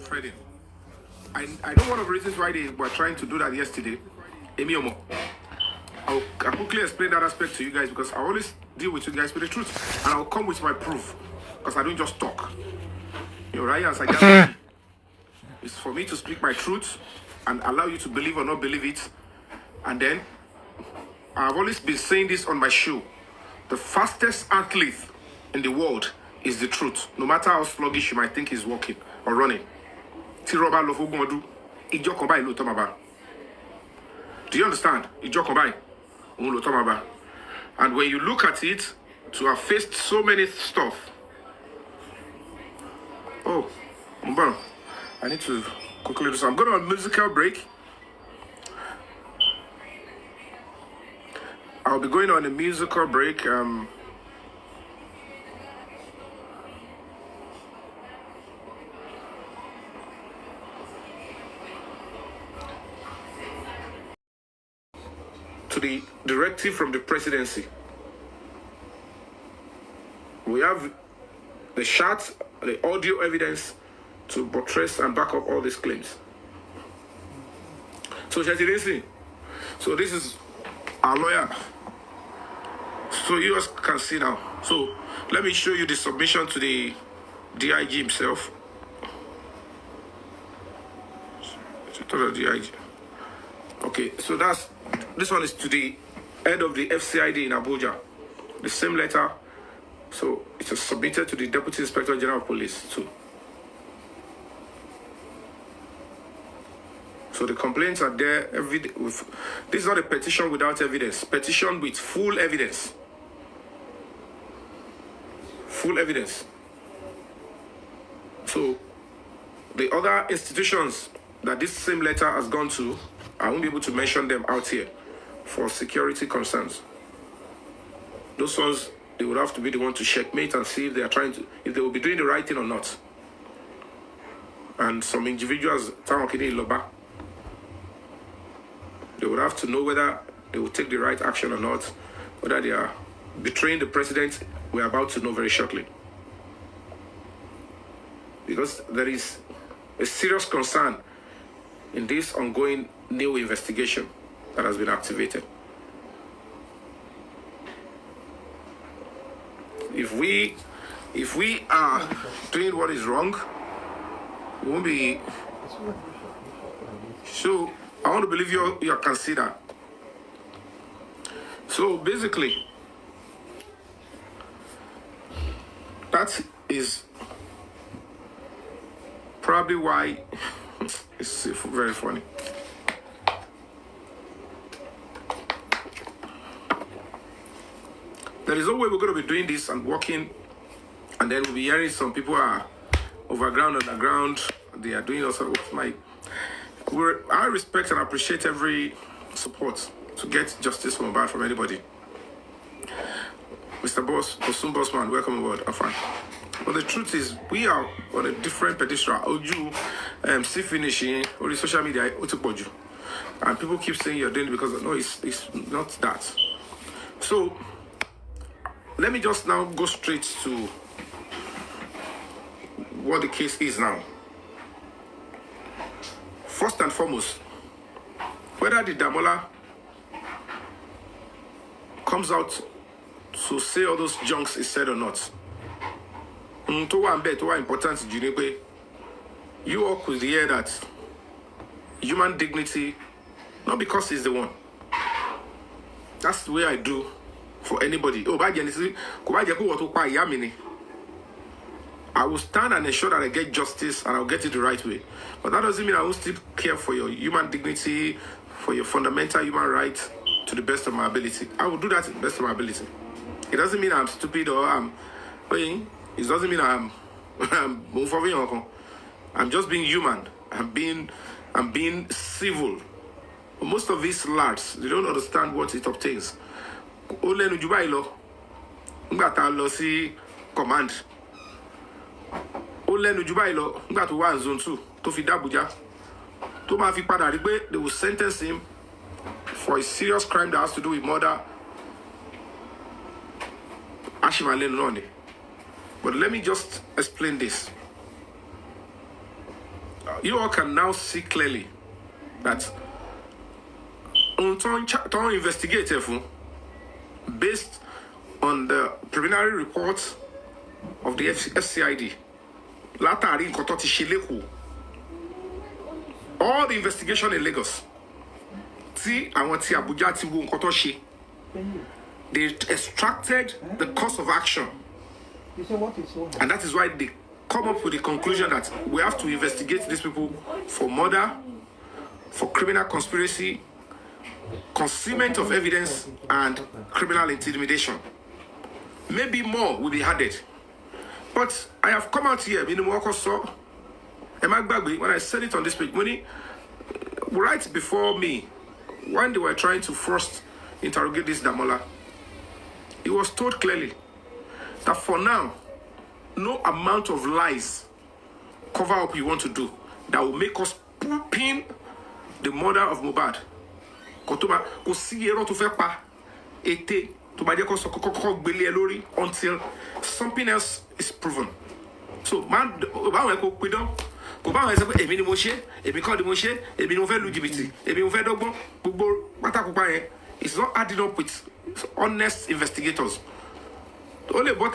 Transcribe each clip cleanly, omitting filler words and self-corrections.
Friday. I know one of the reasons why they were trying to do that yesterday. Emiomo. I'll quickly explain that aspect to you guys because I always deal with you guys with the truth. And I'll come with my proof. Because I don't just talk. You know, right? As I got it's for me to speak my truth and allow you to believe or not believe it. And then I've always been saying this on my show. The fastest athlete in the world is the truth. No matter how sluggish you might think he's walking or running. Do you understand? And when you look at it, to have faced so many stuff. Oh, I need to quickly do something. I'm going on a musical break. I'll be going on a musical break. To the directive from the presidency. We have the shots, the audio evidence to buttress and back up all these claims. So, this is our lawyer. So you guys can see now. So let me show you the submission to the DIG himself. Okay, so this one is to the head of the FCID in Abuja. The same letter. So it was submitted to the Deputy Inspector General of Police too. So the complaints are there. This is not a petition without evidence. Petition with full evidence. Full evidence. So the other institutions that this same letter has gone to, I won't be able to mention them out here for security concerns. Those ones, they would have to be the one to checkmate and see if they are if they will be doing the right thing or not. And some individuals, they would have to know whether they will take the right action or not, whether they are betraying the president. We're about to know very shortly. Because there is a serious concern in this ongoing new investigation that has been activated. If we are doing what is wrong, we won't be. So I want to believe you can see that. So basically, that is probably why it's very funny. There is no way we're going to be doing this and working, and then we'll be hearing some people are overground, underground. They are doing also I respect and appreciate every support to get justice from anybody. Mr. Boss, Osun Bossman, welcome aboard. Afan. But the truth is, we are on a different pedestal. Oju, see finishing, or the social media, and people keep saying you're doing it because no, it's not that. So let me just now go straight to what the case is now. First and foremost, whether the Damola comes out to say all those junks is said or not. To important, you work with the air that human dignity, not because he's the one. That's the way I do for anybody. I will stand and ensure that I get justice and I'll get it the right way. But that doesn't mean I will still care for your human dignity, for your fundamental human rights to the best of my ability. I will do that to the best of my ability. It doesn't mean I'm stupid or it doesn't mean I'm I'm just being human. I'm being civil. Most of these lads, they don't understand what it obtains. Command. Zone 2 to feed Abuja. They will sentence him for a serious crime that has to do with murder. But let me just explain this. you all can now see clearly that on investigative based on the preliminary report of the FCID. Latari Kototi Shileku. All the investigation in Lagos. See, I want to see Abuja Tibu Kotoshi. They extracted the course of action. And that is why they come up with the conclusion that we have to investigate these people for murder, for criminal conspiracy, concealment of evidence, and criminal intimidation. Maybe more will be added. But I have come out here, when I said it on this page, right before me, when they were trying to first interrogate this Damola, it was told clearly that for now, no amount of lies, cover up you want to do, that will make us pin the murder of Mohbad. Until something else is proven. So, man, it's not adding up with honest investigators. Only but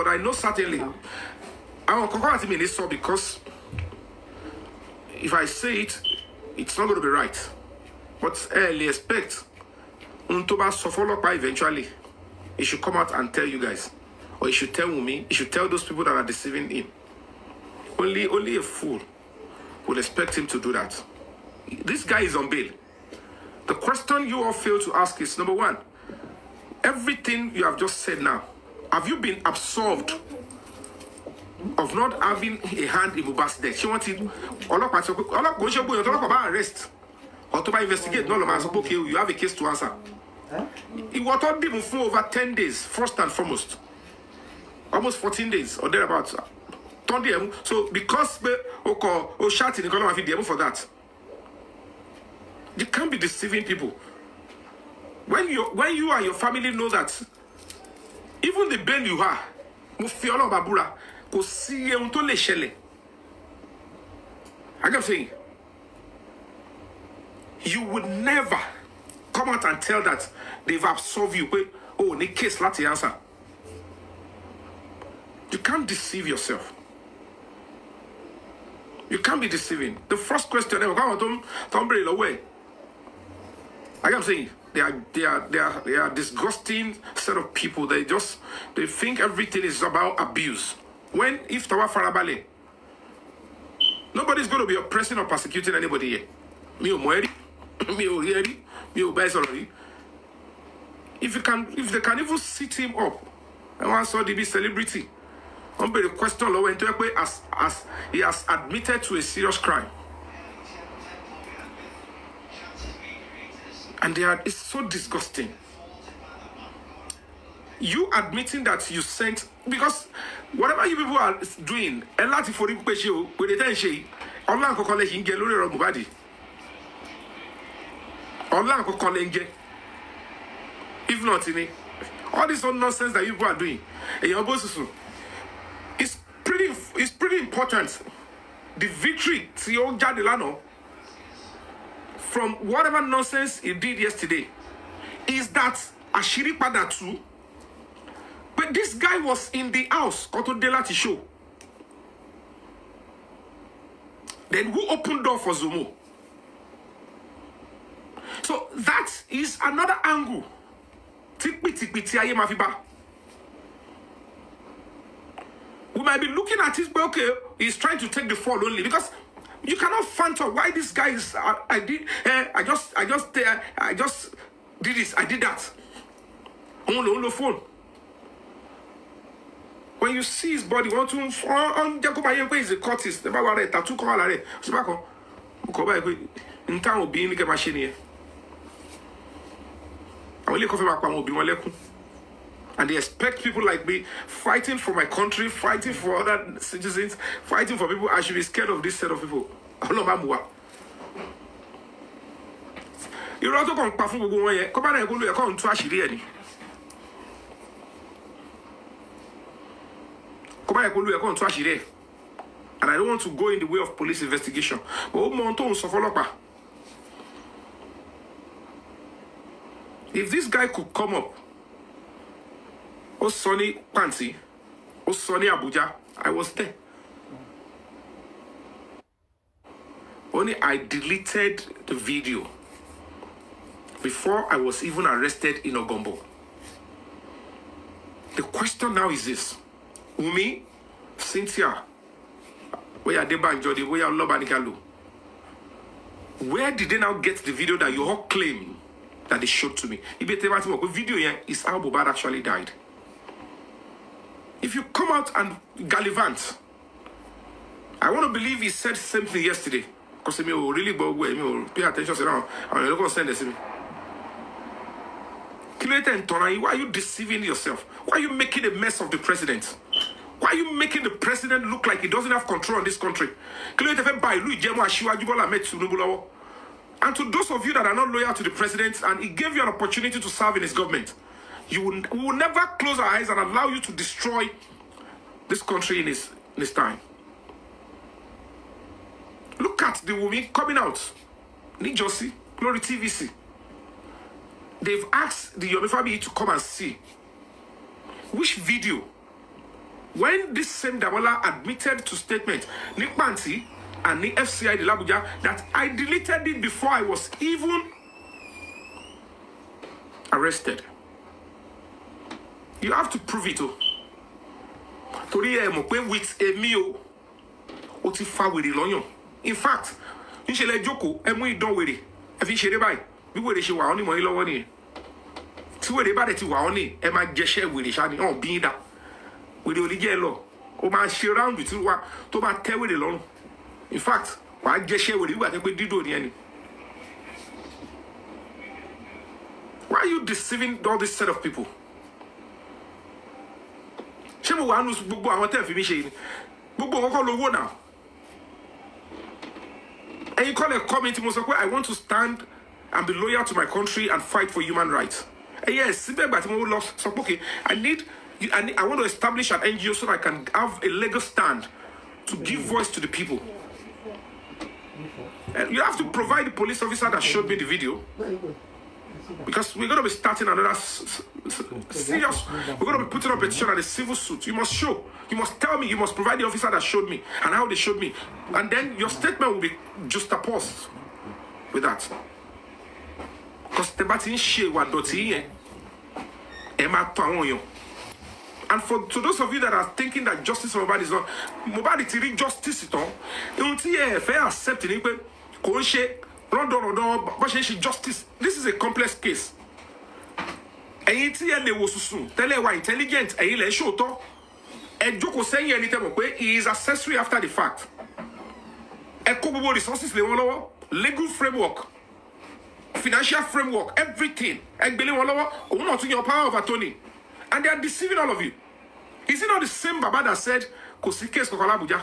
I know certainly I will because if I say it, it's not going to be right. But early expect Untoba Sofolokpa eventually. He should come out and tell you guys. Or he should tell me, he should tell those people that are deceiving him. Only a fool will expect him to do that. This guy is on bail. The question you all fail to ask is, number one, everything you have just said now, have you been absolved of not having a hand in Mohbad's death? She wanted arrest or to investigate. No, okay, you have a case to answer. It was told him for over 10 days, first and foremost. Almost 14 days or thereabouts. So because shouting for that. You can't be deceiving people. When you and your family know that even the bail you are, I'm saying, you would never come out and tell that they've absolved you. Oh, in case that's the answer. You can't deceive yourself. You can't be deceiving. The first question, don't bring it away. Like I'm saying, they are disgusting set of people. They think everything is about abuse. When if Tawa Farabale, nobody's going to be oppressing or persecuting anybody here. If they can even sit him up, and one saw the big celebrity, the question as he has admitted to a serious crime. And it's so disgusting. You admitting that you sent, because whatever you people are doing, a lot of for you with the tension, Allah ko kole hinge lórí ọ̀rọ̀ Mohbad. Allah ko kole hinge. If not in all this nonsense that you people are doing, it's pretty important. The victory to your Jadilano from whatever nonsense he did yesterday is that Ashiri Pada too. But this guy was in the house, Koto Delati show. Then who opened door for Zomo? So that is another angle. We might be looking at it, but okay, he's trying to take the fall only because you cannot phantom why this guy is. I just did this. I did that. On the phone. When you see his body, want to on Jakpa is a cortis. The Bible read tattoo call are so in town will be in the machine here. I will coffee back will be one. And they expect people like me fighting for my country, fighting for other citizens, fighting for people. I should be scared of this set of people. You also come perform go one year. Come on, go come to Ashiri. Come on, go to Ashiri. And I don't want to go in the way of police investigation. But if this guy could come up, Sonny Panti, Sonny Abuja, I was there. Only I deleted the video before I was even arrested in Ogombo. The question now is this. Umi, Cynthia, where did they now get the video that you all claim that they showed to me? The video here is how Mohbad actually died. If you come out and gallivant, I want to believe he said something yesterday. Because me really pay attention to now. I'm not going to send this to me. Why are you deceiving yourself? Why are you making a mess of the president? Why are you making the president look like he doesn't have control on this country? And to those of you that are not loyal to the president and he gave you an opportunity to serve in his government, we will never close our eyes and allow you to destroy this country in his time. Look at the woman coming out. Nijosi, Glory TVC. They've asked the Yomi Fabiyi to come and see. Which video? When this same Damola admitted to statement, Nick Panti and the FCI de Labuja, that I deleted it before I was even arrested. You have to prove it. With a meal, in fact, in Shele Joko, and we don't worry. If you share by, we will issue our only money low money. To where they bad to our only, and my gesture with the shiny on being that. With the only yellow, or my share around with you, to my tell with the loan. In fact, I gesture with you, I think we did do the end. Why are you deceiving all this set of people? Shemo wa anu gbogbo àwọn tẹ́ fi mi ṣe ni. Gbogbo wọn kọ́ lówó now. And you call a comment, I want to stand and be loyal to my country and fight for human rights. And yes, okay, I want to establish an NGO so that I can have a legal stand to give voice to the people. And you have to provide the police officer that showed me the video. Because we're going to be starting another serious, we're going to be putting up a petition at a civil suit. You must show, you must tell me, you must provide the officer that showed me and how they showed me. And then your statement will be juxtaposed with that. Because the batin share what doti and to those of you that are thinking that justice for Mohbad is not, Mohbad is really justice it all. Fair accepting justice. This is a complex case. He is accessory after the fact. Resources, legal framework, financial framework, everything. Your power of attorney. And they are deceiving all of you. Is it not the same Baba that said, case Abuja?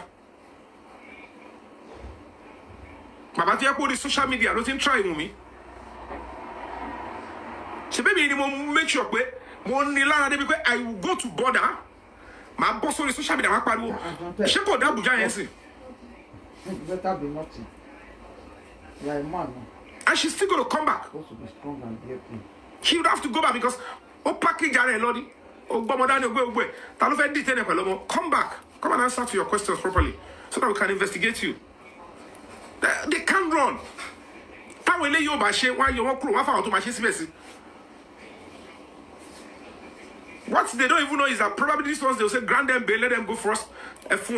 Baba, you put the social media, don't try with me. So maybe make sure I will go to border. My boss on the social media, she called Abuja. Better be nothing. You are a man. And she's still going to come back. Supposed to be strong and be happy. She would have to go back because package Lodi. Come back. Come and answer to your questions properly so that we can investigate you. They can't run. What they don't even know is that probably these ones, they'll say grant them bail, let them go first. Then if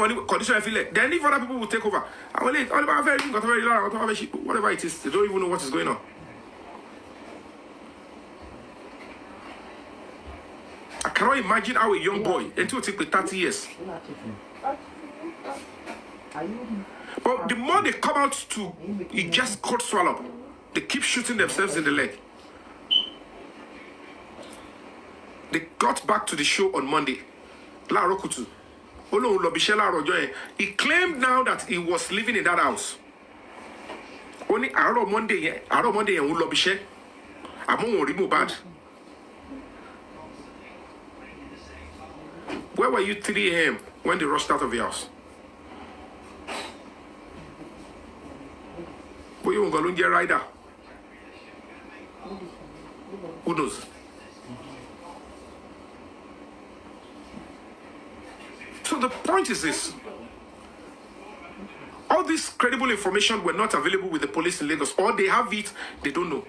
other people will take over. Whatever it is, they don't even know what is going on. I cannot imagine how a young boy, until it take 30 years. But the more they come out to, it just cold swallow. They keep shooting themselves in the leg. They got back to the show on Monday. He claimed now that he was living in that house. Only Monday and bad. Where were you 3 a.m. when they rushed out of the house? Bóyá òun gan ló ń jẹ́ rider. Who knows? So the point is this. All this credible information were not available with the police in Lagos, or they have it, they don't know.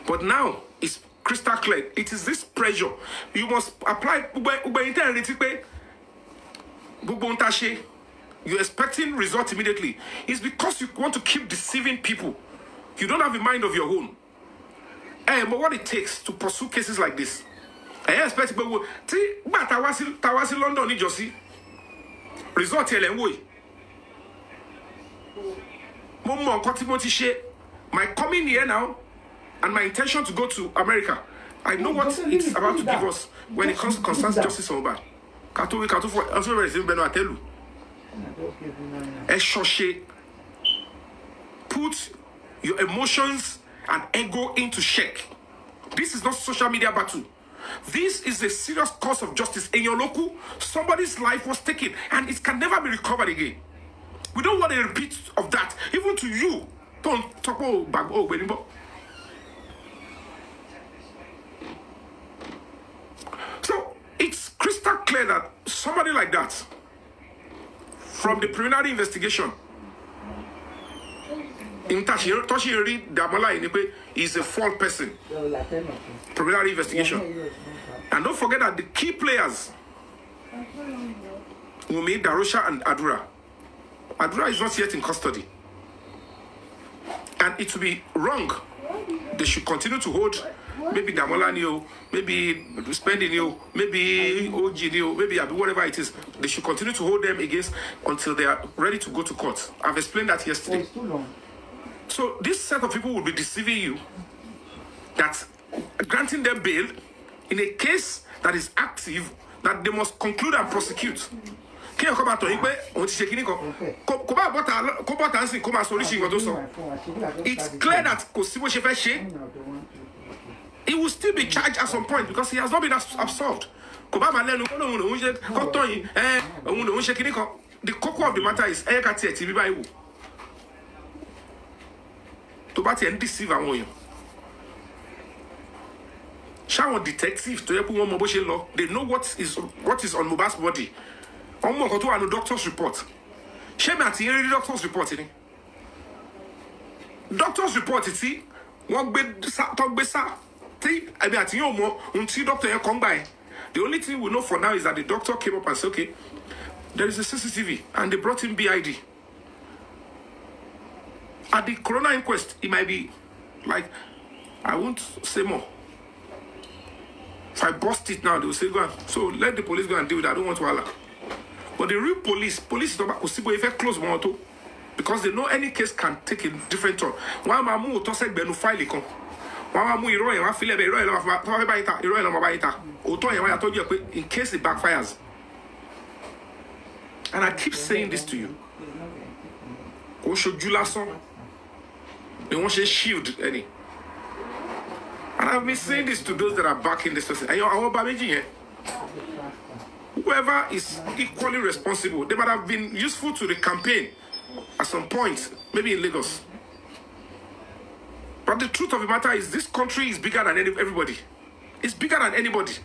But now it's crystal clear. It is this pressure. You must apply. You're expecting results immediately. It's because you want to keep deceiving people. You don't have a mind of your own. But what it takes to pursue cases like this, I expect people. But Tawasi London, you just see. Result here, my coming here now and my intention to go to America. I know what it's about to give us when it comes to concerns justice on bad. Put your emotions and ego into check. This is not social media battle. This is a serious cause of justice. In your local, somebody's life was taken and it can never be recovered again. We don't want a repeat of that. Even to you. Don't talk about anymore. So it's crystal clear that somebody like that, from the preliminary investigation, in Toshiri Damola is a false person. Preliminary investigation. And don't forget that the key players, Yomi, Darosha, and Adura. Adura is not yet in custody. And it would be wrong. They should continue to hold maybe Damola, maybe Spending, maybe OG, maybe whatever it is. They should continue to hold them against until they are ready to go to court. I've explained that yesterday. It's too long. So this set of people will be deceiving you that granting them bail in a case that is active that they must conclude and prosecute. Can you come back to it? It's clear that he will still be charged at some point because he has not been absolved. The cocoa of the matter is to bat and deceive a woman. Shower detective to help one mobile law. They know what is on Mohbad's body. Omo ko to an doctor's report. Shame at the doctor's report ni. Doctor's report see one bed talk besa. Ti I be at yomo until doctor here come by. The only thing we know for now is that the doctor came up and said, okay, there is a CCTV and they brought him BID. At the coroner inquest, it might be like, I won't say more. If I bust it now, they will say, go on. So let the police go and deal with it. I don't want to allow. But the real police is not possible if I close my auto. Because they know any case can take a different turn. One mamu to say benu file kon. One mamu iro e wa file be iro e lo ba ita. Oto e wa told you in case it backfires. And I keep saying this to you. Ko shoju lasan. They want to shield any. And I've been saying this to those that are backing this person. And whoever is equally responsible, they might have been useful to the campaign at some point, maybe in Lagos. But the truth of the matter is this country is bigger than everybody. It's bigger than anybody.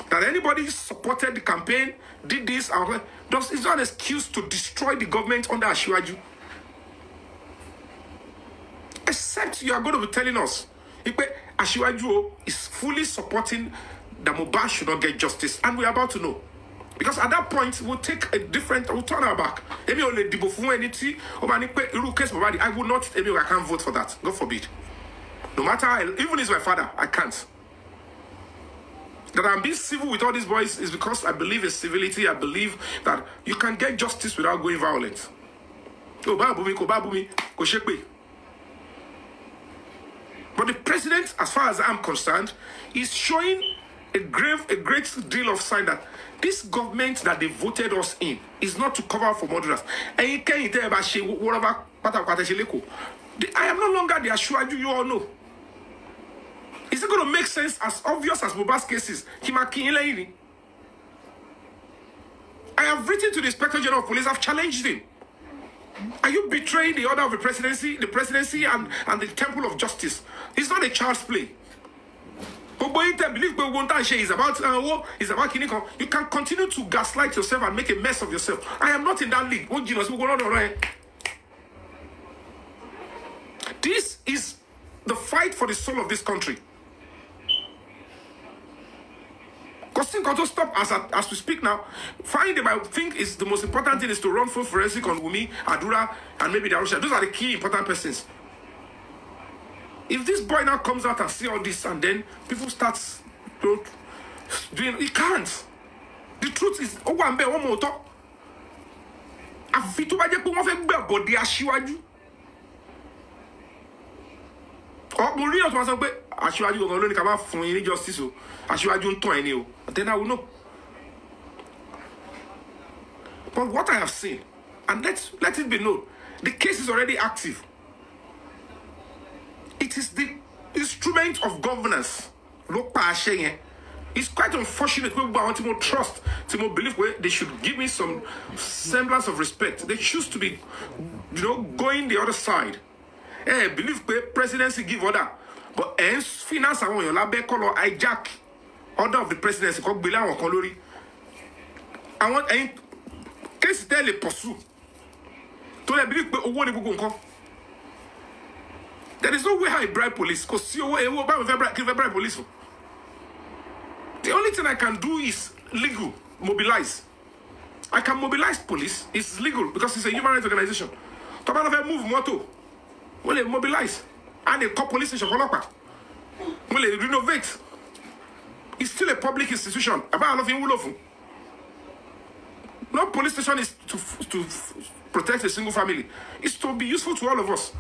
That anybody supported the campaign, did this, it's not an excuse to destroy the government under Ashiwaju. Except you are going to be telling us, Ashiwaju is fully supporting that Mohbad should not get justice, and we're about to know. Because at that point, we'll take a different, we'll turn our back. I will not, I can't vote for that. God forbid. No matter, even if my father, I can't. That I'm being civil with all these boys is because I believe in civility. I believe that you can get justice without going violent. But the president, as far as I'm concerned, is showing a great deal of sign that this government that they voted us in is not to cover for murderers. And you can't tell about whatever. I am no longer the Ashiwaju you all know. Is it going to make sense as obvious as Mohbad's cases? I have written to the Inspector General of Police. I've challenged him. Are you betraying the order of the presidency and the temple of justice? It's not a child's play. But believe is about you can continue to gaslight yourself and make a mess of yourself. I am not in that league. This is the fight for the soul of this country. Because things got to stop as we speak now. Find them, I think is the most important thing is to run full forensic on Wumi, Adura, and maybe Darusha. Those are the key important persons. If this boy now comes out and see all this and then people start doing, he can't. The truth is, oh, one more talk. Àfi tó bá jẹ́ pé wọ́n fẹ́ gbé body aṣíwájú. Mo rí ọ̀tún wá sọ pé aṣíwájú gangan ló ní ká bá fún yín ní justice o. Aṣíwájú ń tàn ẹni o. Then I will know. But what I have seen, and let it be known, the case is already active. It is the instrument of governance. It's quite unfortunate when I want to trust, to believe they should give me some semblance of respect. They choose to be, going the other side. Believe presidency give order, but finance àwọn èèyàn lábẹ́ kọ́ lọ hijack order of the presidency kọ́ gbélé àwọn kan lórí. Àwọn case tẹ́lẹ̀ pursue. Tó lè believe pé owó ni gbogbo nǹkan. There is no way how I bribe police. Because see, bribe police. The only thing I can do is legal, mobilize. I can mobilize police. It's legal because it's a human rights organization. Tomorrow move moto. Will they mobilize? And they call police station. Will they renovate? It's still a public institution. No police station is to protect a single family. It's to be useful to all of us.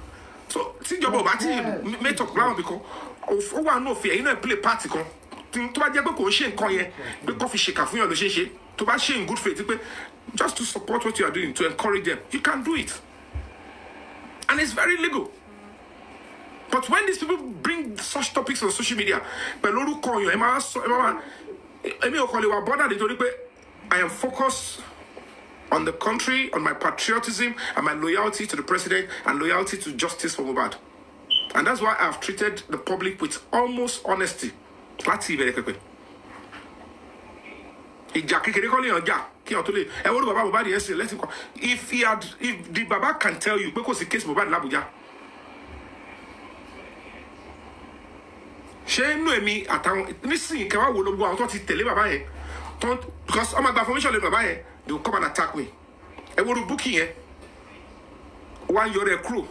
So, see your Bob, I made talk ground because of one no fear, you know, play party. To buy Jakpa shame coin, the coffee shaker for your shame, to buy shame good faith, just to support what you are doing, to encourage them. You can do it. And it's very legal. But when these people bring such topics on social media, I am focused on the country, on my patriotism, and my loyalty to the president, and loyalty to justice for Mohbad. And that's why I've treated the public with almost honesty. If the Baba can tell you, because the case Mohbad Labuja. She know me at listen, can I will go out to tell Baba because all my information Baba they will come and attack me. I will book here. One you're a crew.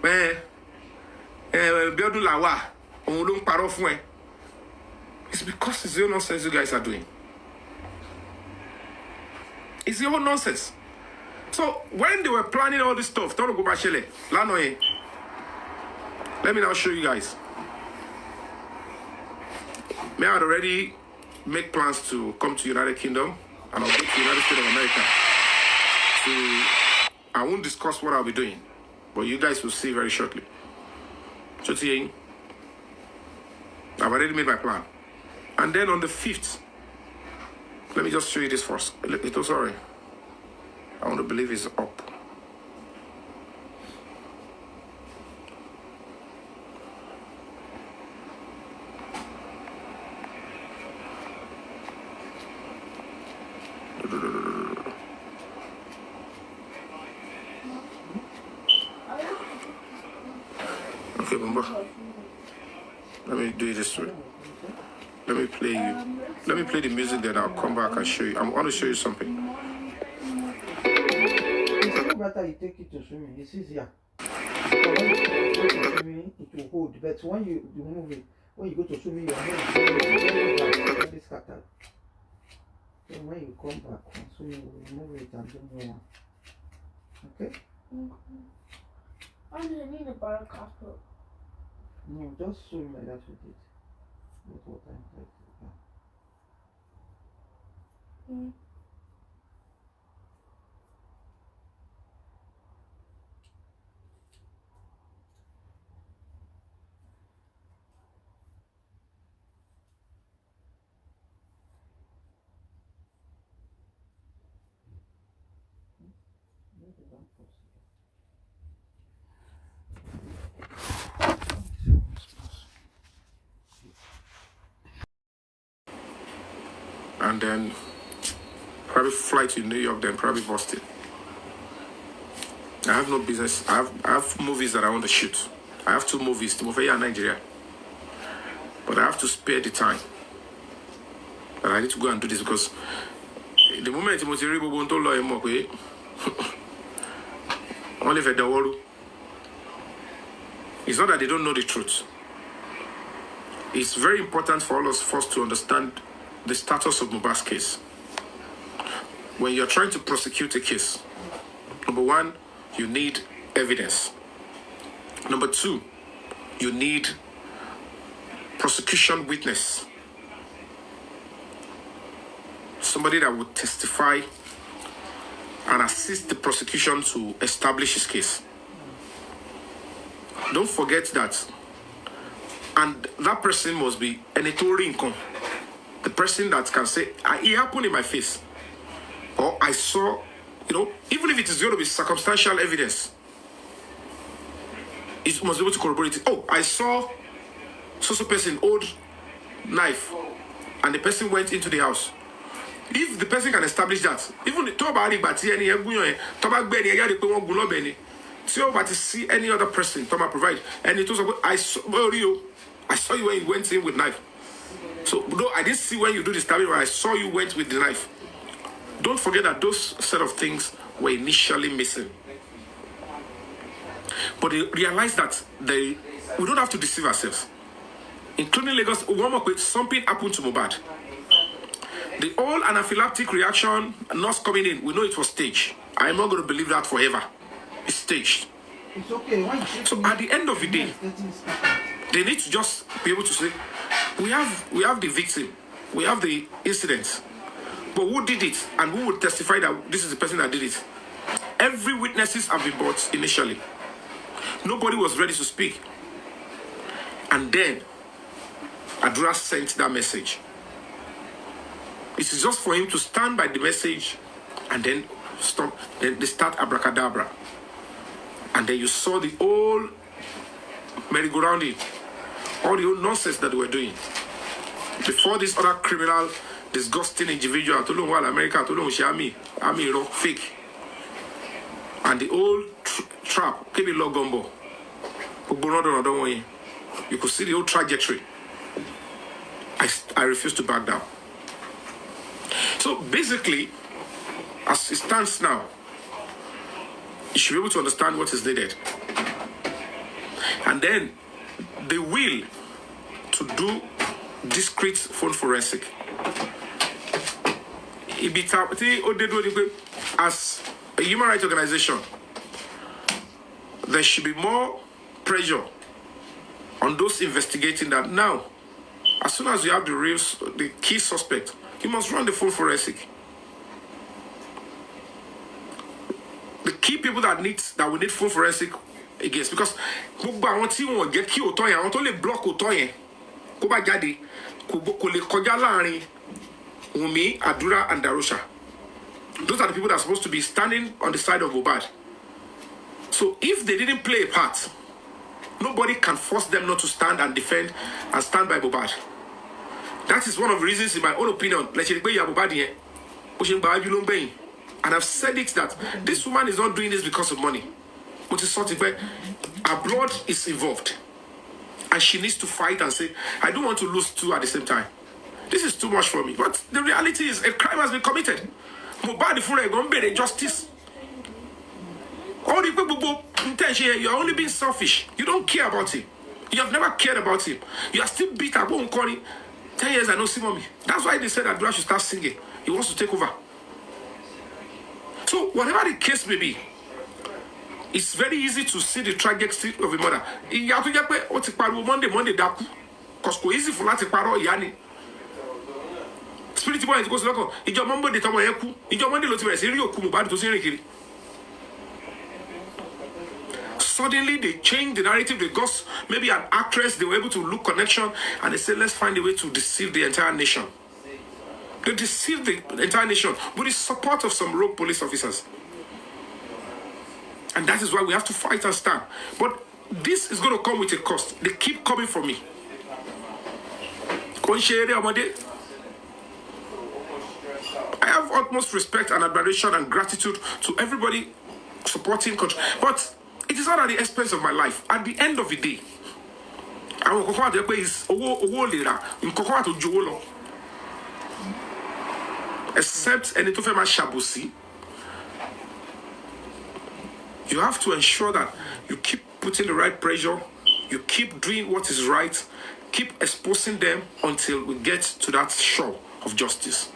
Biodun Lawa, on don't part off way. It's because it's the nonsense you guys are doing. It's the whole nonsense. So when they were planning all this stuff, don't go back Lanoe. Let me now show you guys. May I already make plans to come to United Kingdom and I'll go to United States of America. So I won't discuss what I'll be doing, but you guys will see very shortly. So I've already made my plan. And then on the 5th, let me just show you this first. It was sorry. I want to believe it's up. Okay, Bumba. Let me do it this way. Let me play you. Let me play the music, then I'll come back and show you. I want to show you something. It's better you take it to swimming. It's easier. When you go to swimming, it will hold. But when you move it, when you go to swimming, your hand is very scattered. Then when you come back from swimming, you remove it and do more. Okay? I didn't need a butter castle. No, just swim like that with it. With water inside. Mm. And then probably fly to New York, then probably Boston. I have no business. I have movies that I want to shoot. I have 2 movies, Timofeya and Nigeria. But I have to spare the time. But I need to go and do this because the moment Timothy Ribo won't tell him okay. Only for the world. It's not that they don't know the truth. It's very important for all of us first to understand the status of Mohbad's case. When you're trying to prosecute a case, number 1, you need evidence. Number 2, you need prosecution witness. Somebody that would testify and assist the prosecution to establish his case. Don't forget that. And that person must be an authority income. The person that can say, it happened in my face. Or I saw, even if it is going to be circumstantial evidence, it must be able to corroborate it. Oh, I saw so person hold knife and the person went into the house. If the person can establish that, even the to see any other person, provide, and it was I saw you when you went in with knife. So no, I didn't see when you do the stabbing, but I saw you went with the knife. Don't forget that those set of things were initially missing. But they realized that we don't have to deceive ourselves. Including Lagos, something happened to Mohbad. The whole anaphylactic reaction, nurse coming in, we know it was staged. I'm not going to believe that forever. It's staged. It's okay. So at the end of the day, they need to just be able to say, we have the victim, we have the incident, but who did it and who would testify that this is the person that did it? Every witnesses have been brought initially. Nobody was ready to speak. And then Adura sent that message. It is just for him to stand by the message and then stop. Then they start abracadabra. And then you saw the whole merry-go-rounding, all the old nonsense that they were doing. Before this other criminal, disgusting individual, told him, well, America, told him, army, fake. And the old trap, came in law gumbo. You could see the whole trajectory. I refuse to back down. So basically, as it stands now, you should be able to understand what is needed. And then the will to do discrete phone forensic. As a human rights organization, there should be more pressure on those investigating that now. As soon as you have the key suspect, you must run the phone forensic. The key people that we need phone forensic against, because I want to get key otoyen, I want to block otoyen. Go back jadi, ko le koja láàrin Yomi, Adura, and Darusha. Those are the people that are supposed to be standing on the side of Mohbad. So if they didn't play a part, nobody can force them not to stand and defend and stand by Mohbad. That is one of the reasons, in my own opinion, and I've said it that this woman is not doing this because of money. But it's something where her blood is involved. And she needs to fight and say, I don't want to lose 2 at the same time. This is too much for me. But the reality is a crime has been committed. Mohbad the full going to be justice. All the people intention, you're only being selfish. You don't care about him. You have never cared about him. You are still bitter. 10 years I don't see mommy. That's why they said that Adura should start singing. He wants to take over. So whatever the case may be, it's very easy to see the trajectory of a mother. You have to get what to paro Monday daku. Cause it's easy for that to paro yani. Spirit boy goes loco. Ijo mambo de tomo yeku. Ijo Monday lo ti bẹ̀rẹ̀ sí rí òkú Mohbad tó sì rìn kiri. Suddenly they changed the narrative. They got maybe an actress, they were able to look connection, and they said, let's find a way to deceive the entire nation. They deceived the entire nation with the support of some rogue police officers. And that is why we have to fight and stand. But this is going to come with a cost. They keep coming for me. I have utmost respect and admiration and gratitude to everybody supporting country. But it is not at the expense of my life. At the end of the day, I will go to is except any to fema shabusi. You have to ensure that you keep putting the right pressure, you keep doing what is right, keep exposing them until we get to that shore of justice.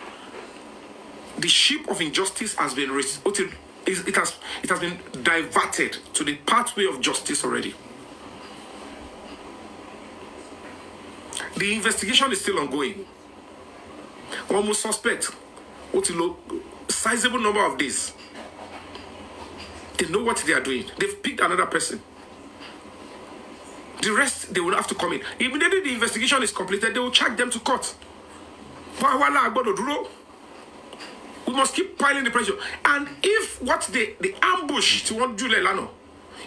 The ship of injustice has been it has been diverted to the pathway of justice already. The investigation is still ongoing. One must suspect what sizable number of days. They know what they are doing. They've picked another person. The rest, they will have to come in. Immediately the investigation is completed, they will charge them to court. We must keep piling the pressure. And if what the ambush to want Julie Lano,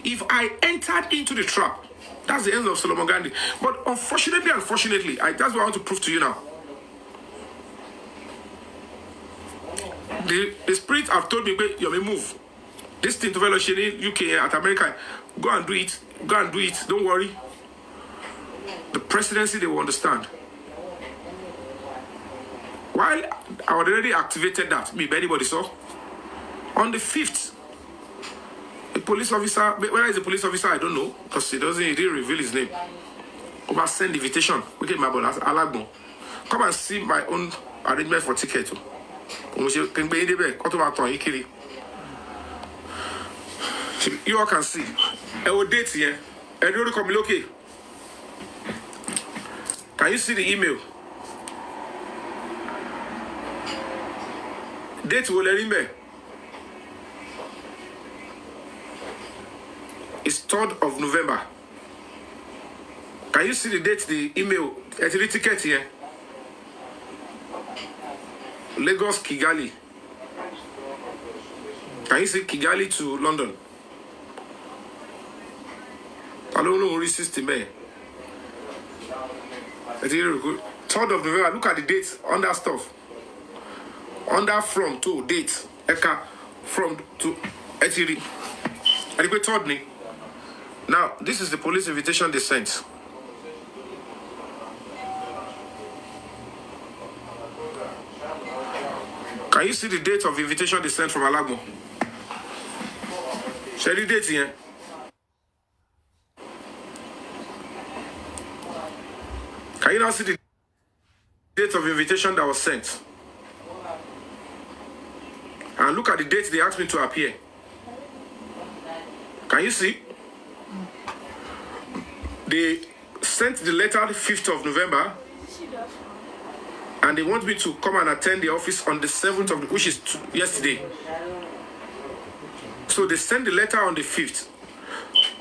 if I entered into the trap, that's the end of Solomon Gandhi. But unfortunately, that's what I want to prove to you now. The spirits have told me, Yomi, move. This thing to fellowship in UK at America, go and do it. Don't worry. The presidency, they will understand. While I already activated that, maybe anybody saw, on the 5th, a police officer, where is the police officer? I don't know, because he didn't reveal his name. Over send invitation. We get my bonus, Alagbo. Come and see my own arrangement for ticket. You all can see. I will date here. I don't come okay. Can you see the email? Date will let him be. It's 3rd of November. Can you see the date, the email, the ticket here? Lagos, Kigali. Can you see Kigali to London? I don't know who resisted me. 3rd of November, look at the dates on that stuff. Under from to date. Eka from to Etiri. And they told me. Now, this is the police invitation they sent. Can you see the date of the invitation they sent from Alagbo? Shall the date here? Can you now see the date of invitation that was sent? And look at the date they asked me to appear. Can you see? They sent the letter the 5th of November. And they want me to come and attend the office on the 7th of, which is yesterday. So they sent the letter on the 5th.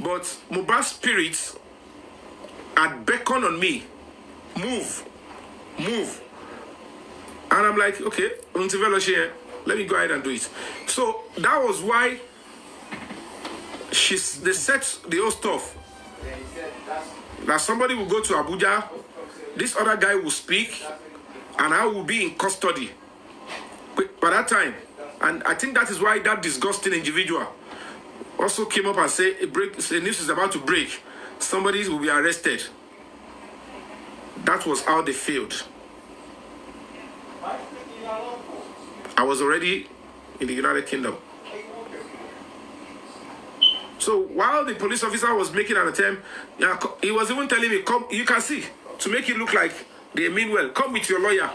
But Mohbad's spirits had beckoned on me. Move. And I'm like, okay, let me go ahead and do it. So that was why they set the whole stuff. That somebody will go to Abuja, this other guy will speak, and I will be in custody by that time. And I think that is why that disgusting individual also came up and said, the news is about to break. Somebody will be arrested. That was how they failed. I was already in the United Kingdom. So while the police officer was making an attempt, he was even telling me, come, you can see, to make it look like they mean well, come with your lawyer.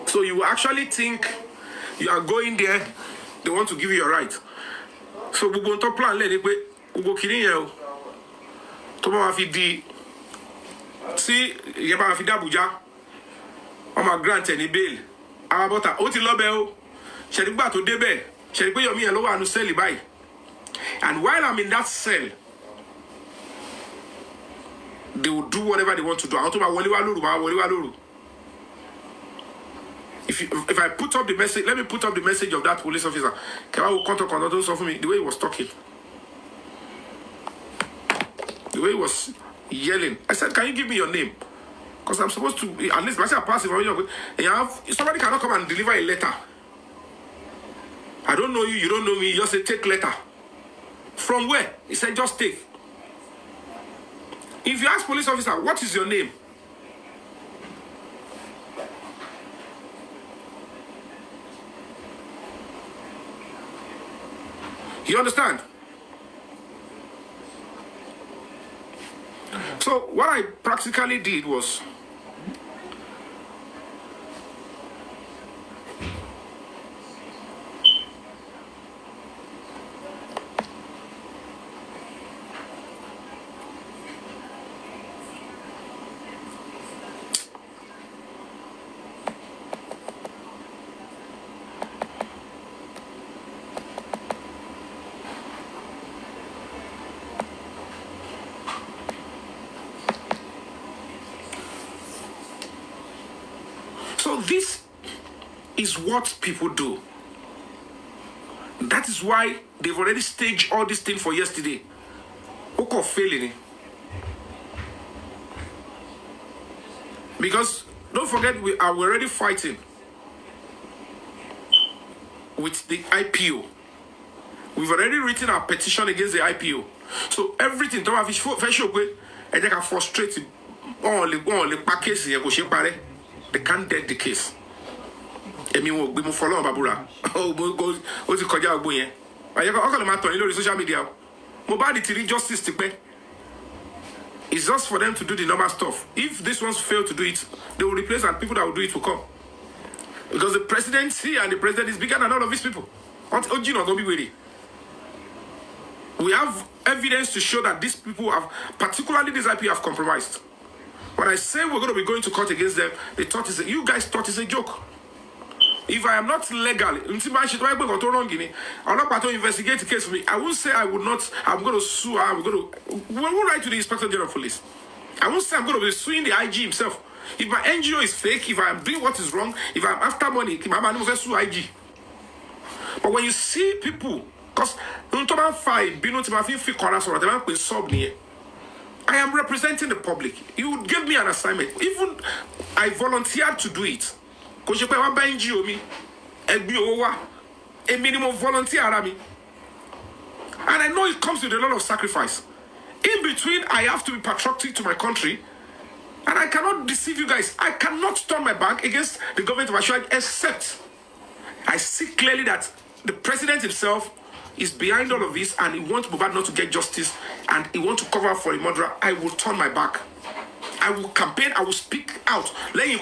So you actually think you are going there, they want to give you your right. So we go to plan, we go kidding you. Tomorrow di see you ba fi Abuja. On my grant any bail. About a oti lobe o. She gba to debe. She pe Yomi elo wa nu cell báyìí. And while I'm in that cell, they will do whatever they want to do. I want to wọlé wá lóru. If I put up the message, let me put up the message of that police officer. Kewa will contact those of me the way he was talking. The way he was yelling. I said, can you give me your name? Because I'm supposed to, at least, I pass information. Somebody cannot come and deliver a letter. I don't know you, you don't know me. You just say, take letter. From where? He said, just take. If you ask police officer, what is your name? You understand? So what I practically did was so this is what people do. That is why they've already staged all this thing for yesterday. Oko failing. Because don't forget, we are already fighting with the IPO. We've already written our petition against the IPO. So everything don't have fish and they can frustrate only package here. They can't dead the case. Emi wo gbe mo follow babura. Oh go o ti kọjá ogbo yẹn. Aye ko ko le ma tan lórí social media. Mo ba di tiri justice ti pẹ́. It's just for them to do the normal stuff. If this ones fail to do it, they will replace and people that will do it will come. Because the presidency and the president is bigger than all of these people. We have evidence to show that these people have, particularly this IP, have compromised. When I say we're going to be going to court against them, they thought you guys thought it's a joke. If I am not legal, I'm not to investigate the case for me. I won't say I would not. I'm going to sue. We will write to the Inspector General of Police. I won't say I'm going to be suing the IG himself. If my NGO is fake, if I am doing what is wrong, if I'm after money, I'm going to sue IG. But when you see people, because I am representing the public. You would give me an assignment. Even I volunteered to do it. Because you can buy Yomi a minimum volunteer. And I know it comes with a lot of sacrifice. In between, I have to be patriotic to my country. And I cannot deceive you guys. I cannot turn my back against the government of Australia, except I see clearly that the president himself is behind all of this and he wants Mohbad not to get justice and he wants to cover for a murderer. I will turn my back. I will campaign, I will speak out. I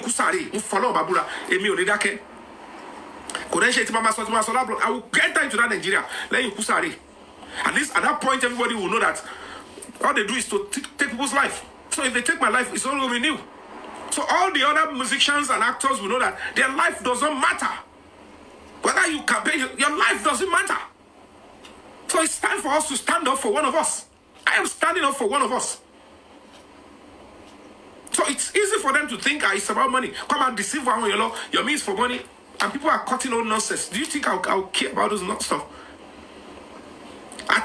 will get into that Nigeria. At least at that point, everybody will know that all they do is to take people's life. So if they take my life, it's all going to be new. So all the other musicians and actors will know that their life doesn't matter. Whether you campaign, your life doesn't matter. So it's time for us to stand up for one of us. I am standing up for one of us. So it's easy for them to think it's about money. Come and deceive one your means for money. And people are cutting all nonsense. Do you think I'll care about those stuff? I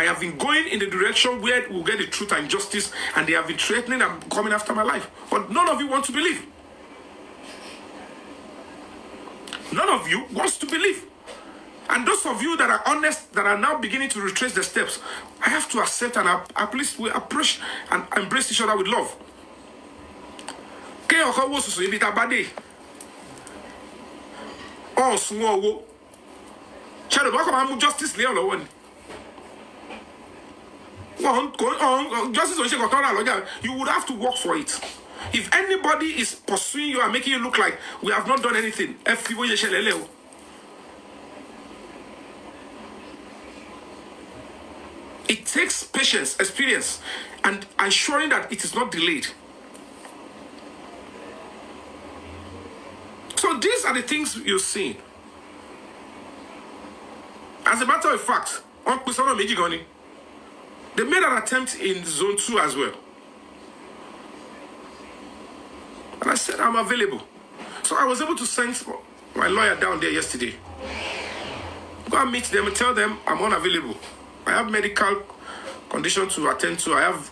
have been going in the direction where we'll get the truth and justice, and they have been threatening and coming after my life. But none of you want to believe. None of you wants to believe. And those of you that are honest, that are now beginning to retrace the steps, I have to accept and at least we approach and embrace each other with love. Justice you would have to work for it. If anybody is pursuing you and making you look like we have not done anything, it takes patience, experience, and ensuring that it is not delayed. So these are the things you're seeing. As a matter of fact, they made an attempt in zone 2 as well. And I said, I'm available. So I was able to send my lawyer down there yesterday. Go and meet them and tell them I'm unavailable. I have medical condition to attend to. I have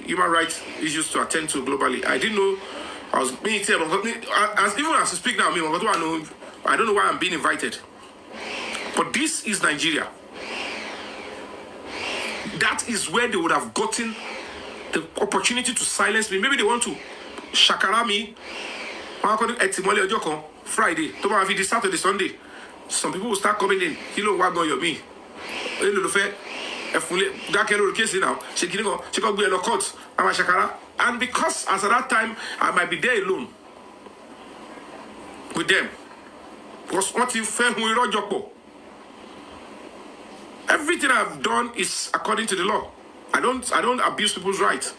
human rights issues to attend to globally. I didn't know I was being even as I speak now, I don't know why I'm being invited. But this is Nigeria. That is where they would have gotten the opportunity to silence me. Maybe they want to shakara me. Friday, Saturday, Sunday. Some people will start coming in. Hello, what going Yomi? And because as at that time I might be there alone with them. Because what if Jakpa? Everything I've done is according to the law. I don't abuse people's rights.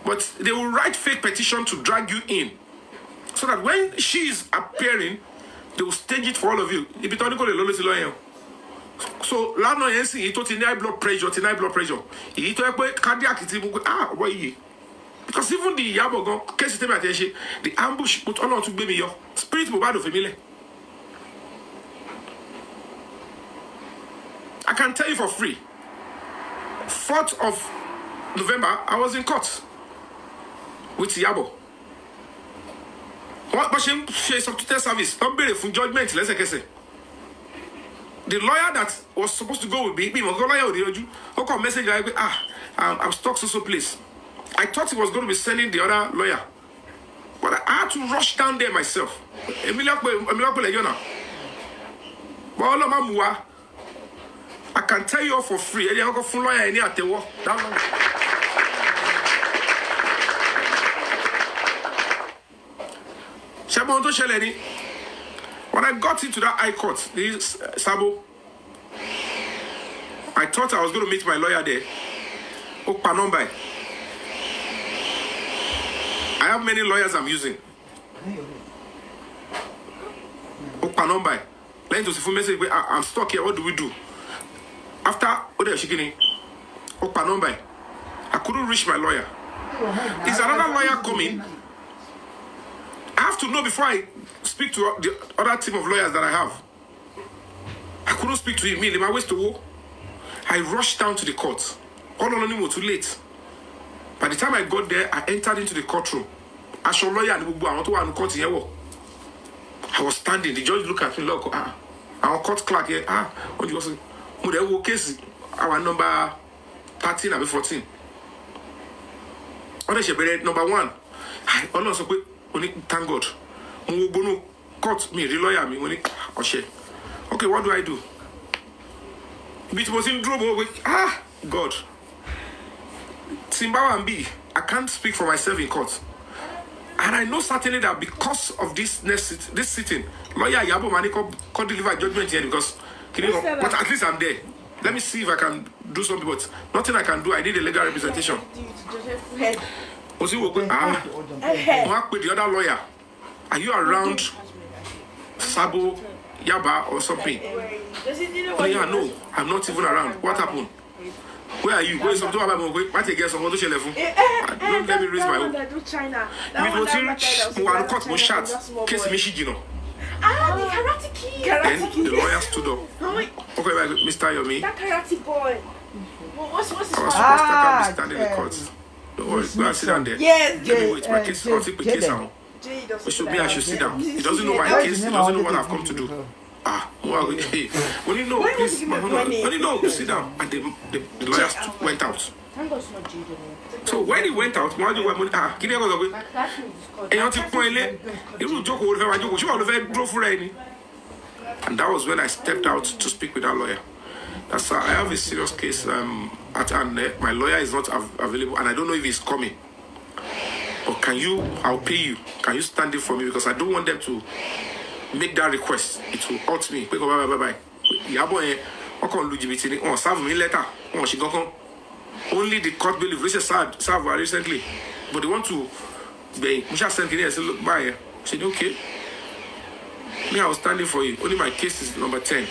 But they will write fake petition to drag you in. So that when she is appearing, they will stage it for all of you. So last night he told high blood pressure, He told cardiac because even the Yabogon case attention, the ambush put on to baby your spirit mobile family. I can tell you for free. 4th of November, I was in court with Yabo. What she substitute service? Don't be from judgment. Let's say the lawyer that was supposed to go with me, how come message like I'm stuck so place. I thought he was going to be sending the other lawyer, but I had to rush down there myself. I can tell you all for free. When I got into that high court, Sabo, I thought I was going to meet my lawyer there. I have many lawyers I'm using. I'm stuck here. What do we do? After I couldn't reach my lawyer. Is another lawyer coming? I have to know before I speak to the other team of lawyers that I have. I couldn't speak to him. My ways to walk. I rushed down to the court. All along was too late. By the time I got there, I entered into the courtroom. As a lawyer, I was standing. The judge looked at me. Look, our court clerk here. What do you say? Case our number 13 and 14. Number 1. Thank God. Court me, the lawyer me. Okay, what do I do? It was in trouble. God. Simbawa and B, I can't speak for myself in court. And I know certainly that because of this sitting, lawyer Yabo Maniko can't deliver judgment here because, but at least I'm there. Let me see if I can do something, but nothing I can do. I need a legal representation. Was he with the other lawyer? Are you around Sabo, Yaba, or something? Oh, yeah, no, I'm not even around. What happened? Where are you? Where is something about my I take some other level. Don't let me raise my own. It was in one cut my shot. Case Michigino. The karate kid. Then the lawyer stood up. Okay, Mr. Yomi. That karate boy. What's his I was supposed to be standing in the court. Don't worry, go and sit down there. Yes, Let me wait. My case, I'll take my case out. I should sit down. He doesn't know my case. He doesn't know what I've come to do. Well, hey, when you know, please, when you know, sit down. And the lawyers went out. So when he went out, and that was when I stepped out to speak with that lawyer. That's I have a serious case at hand. My lawyer is not available, and I don't know if he's coming. But can you? I'll pay you. Can you stand in for me because I don't want them to make that request. It will hurt me. Bye. Serve me letter. Only the court bailiff served recently. But they want to be just send I said, look, bye. I said, okay. Me, I was standing for you. Only my case is number 10.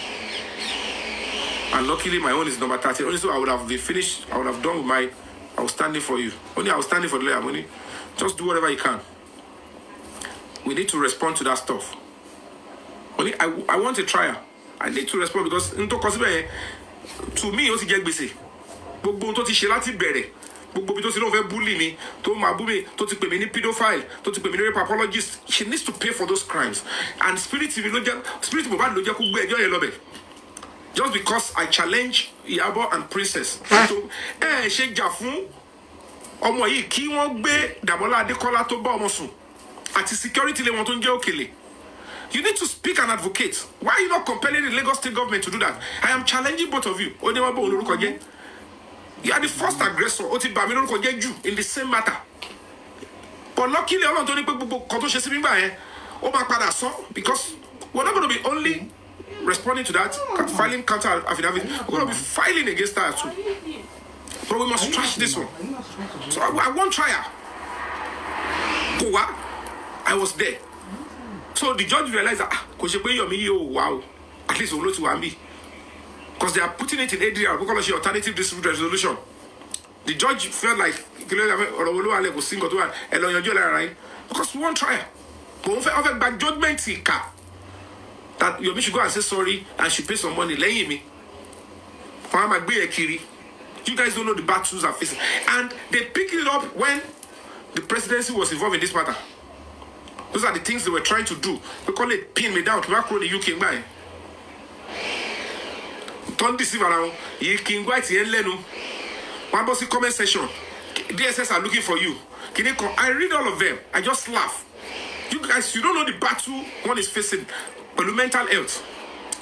And luckily my own is number 13. Only so I would have been finished. I would have done with I was standing for you. Only I was standing for the lawyer. Only just do whatever you can. we need to respond to that stuff. Only I want a trial. I need to respond because to me, ó ti jẹ gbèsè. Gbogbo tó ti ṣe láti bẹ̀rẹ̀. Gbogbo bí tó ti lọ fẹ́ bully mi, tó máa bú mi, tó ti pè mí ní pedophile, tó ti pè mí ní rape apologist. She needs to pay for those crimes. And Spirit Mohbad ló jẹ́ kó gbé ẹjọ́ yẹn lọ bẹ̀. Just because I challenge Iyabo and Princess. So, ṣe jà fún ọmọ yìí kí wọ́n gbé Dàmọ́lá Adékọ́lá tó bá ọmọ sùn. Àti security lé wọn tó ń jẹ́ Òkèlè. You need to speak and advocate. Why are you not compelling the Lagos State government to do that? I am challenging both of you. You are the first aggressor. In the same matter. But luckily, because we're not going to be only responding to that, filing counter affidavit. We're going to be filing against that too. But we must trash this one. So I won't try her. I was there. So the judge realized that Yomi, wow, at least we'll know to because they are putting it in ADR, because alternative dispute resolution. The judge felt like because we won't try. But back judgment that Yomi should go and say sorry and should pay some money. You guys don't know the battles are facing. And they picked it up when the presidency was involved in this matter. Those are the things they were trying to do. We call it pin me down to macro the UK by. Don't deceive around. You can go to Lenu. One bossy comment section. DSS are looking for you. I read all of them. I just laugh. You guys, you don't know the battle one is facing. But mental health.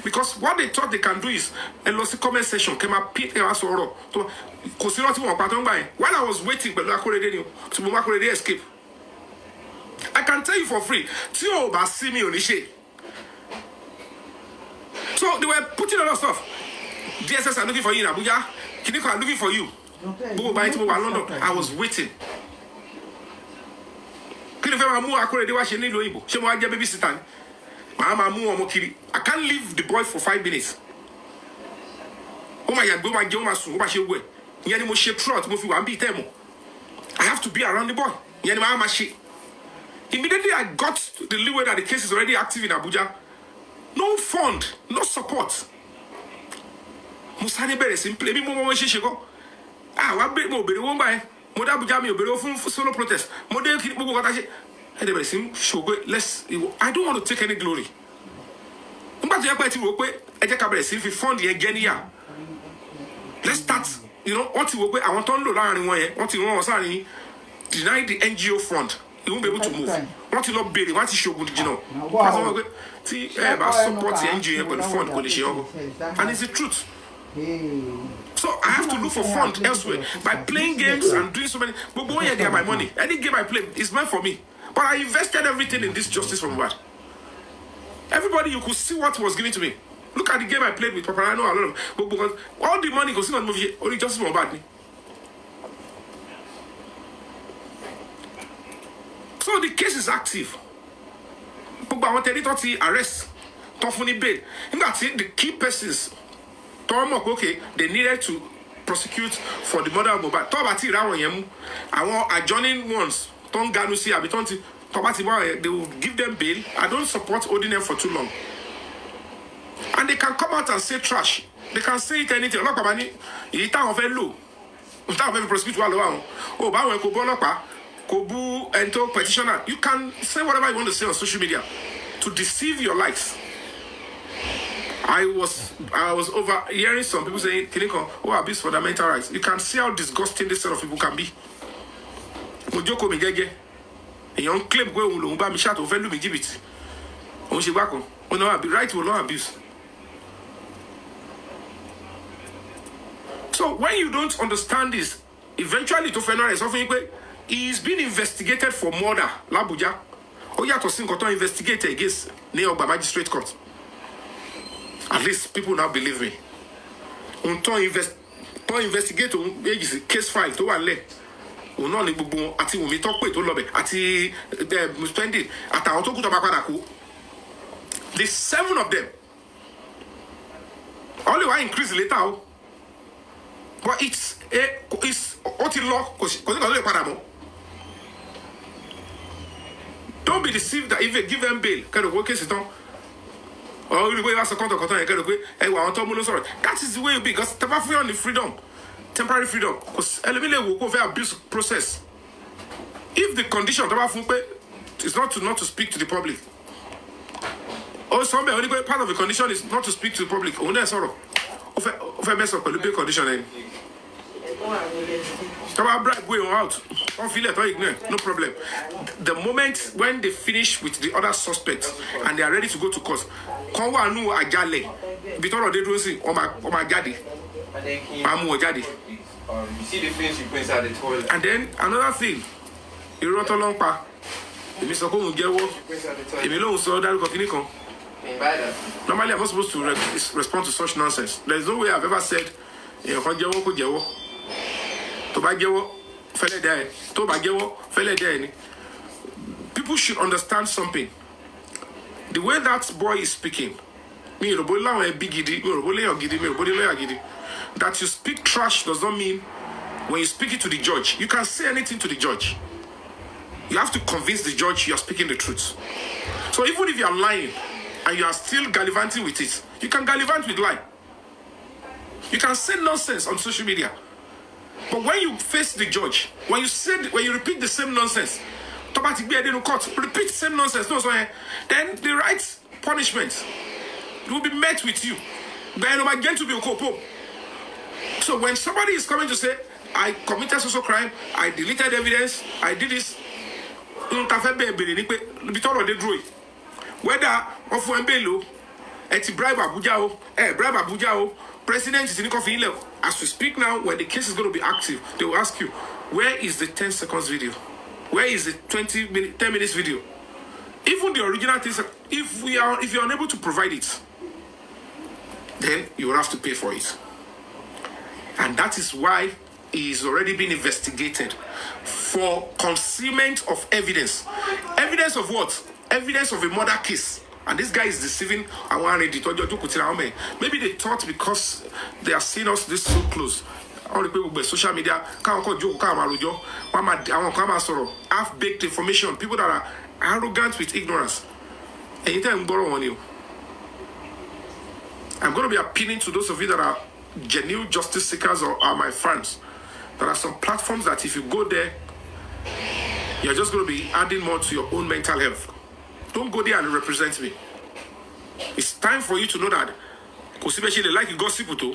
Because what they thought they can do is a lossy comment section came up Pete While I was waiting, but to escape. I can tell you for free. So they were putting a lot of stuff. DSS are looking for you in Abuja. Kiniko are looking for you. I was waiting. I can't leave the boy for 5 minutes. I have to be around the boy. Immediately I got the leeway that the case is already active in Abuja. No fund, no support. Musani bere simple. Ebi mo shego. Wa be mo bere won ba. Mo da Abuja mi obere fun solo protest. Mo de ki gbogbo kota se. E de bere sim shogo. I don't want to take any glory. Ngba to ye pa ti wo pe e je ka bere sim fi fund ye genia. Let's start, what you wo pe àwọn ton lo laarin won yen. Wọ́n ti won sarin deny the NGO fund. You won't be able to move. What you not building? What is your good, See, support the NGO and fund coalition, and it's the truth. So I have to look for fund elsewhere by playing games and doing so many. But boy, they are my money. Any game I play is meant for me. But I invested everything in this justice from what? Everybody, you could see what was given to me. Look at the game I played with Papa. I know a lot of, but because all the money goes in on movie, only justice from bad. So the case is active. But I want to arrest, Tofuni bail. The key persons, okay, they needed to prosecute for the murder of Mohbad. I want adjoining ones. They will give them bail. I don't support holding them for too long. And they can come out and say trash. They can say it anything. Kobu and petitioner, you can say whatever you want to say on social media to deceive your likes. I was overhearing some people saying, abuse fundamental rights. You can see how disgusting this set of people can be. Mojoko mi gege. Èyàn claim pé òun lòun bá mi ṣàtò fẹ́ lù mí jìbìtì. Òun ṣe gbákan. Right will not abuse. So when you don't understand this, eventually to fẹ́ náà rẹ̀ sọ fún yín pé he is being investigated for murder l'Abuja. Ó yàtọ̀ sí nǹkan tó investigate against ní ọgbà magistrate court. At least people now believe me. Tó investigate case file tó wà lẹ̀. Òun náà ní gbogbo àti Wùmí tó pè tó lọ́bẹ̀ àti Muspendi àtàwọn tó kú tó bá padà kú. The 7 of them. Only one increase later. But it's ó ti lọ kò sí kò lè padà mọ́. Don't be deceived that if they give them bail, kind of work case is done. Or the way that's a contact, that is the way you be, because temporary on the freedom, temporary freedom, because eliminate will go over abuse process. If the condition is not to speak to the public, or somebody only part of the condition is not to speak to the public, only sort of mess up a condition. Bribe way out. Don't feel it or ignore. No problem. The moment when they finish with the other suspects and they are ready to go to court, Konwa nu ajale. Bitoro they do see on my daddy. Mamu daddy. You see the things you put inside the toilet. And then another thing, you wrote along pa. If you so get what? If you don't so that go normally I'm not supposed to respond to such nonsense. There is no way I've ever said people should understand something. The way that boy is speaking, that you speak trash does not mean when you speak it to the judge, you can say anything to the judge. You have to convince the judge you are speaking the truth. So even if you are lying and you are still gallivanting with it, you can gallivant with lie. You can say nonsense on social media. But when you face the judge, when you repeat the same nonsense, repeat the same nonsense, then the right punishment will be met with you. So when somebody is coming to say, I committed social crime, I deleted evidence, I did this, whether of Wembelo, bribe Abuja, President is in the as we speak now, when the case is going to be active, they will ask you, where is the 10 seconds video? Where is the 10 minutes video? Even the original things, if you're unable to provide it, then you will have to pay for it. And that is why he is already being investigated for concealment of evidence. Evidence of what? Evidence of a murder case. And this guy is deceiving our editor. Maybe they thought because they are seeing us this so close. All the people with social media, half-baked information, people that are arrogant with ignorance. Anytime I'm borrowing on you. I'm going to be appealing to those of you that are genuine justice seekers or are my friends. There are some platforms that if you go there, you're just going to be adding more to your own mental health. Don't go there and represent me. It's time for you to know that because they like you gossip too.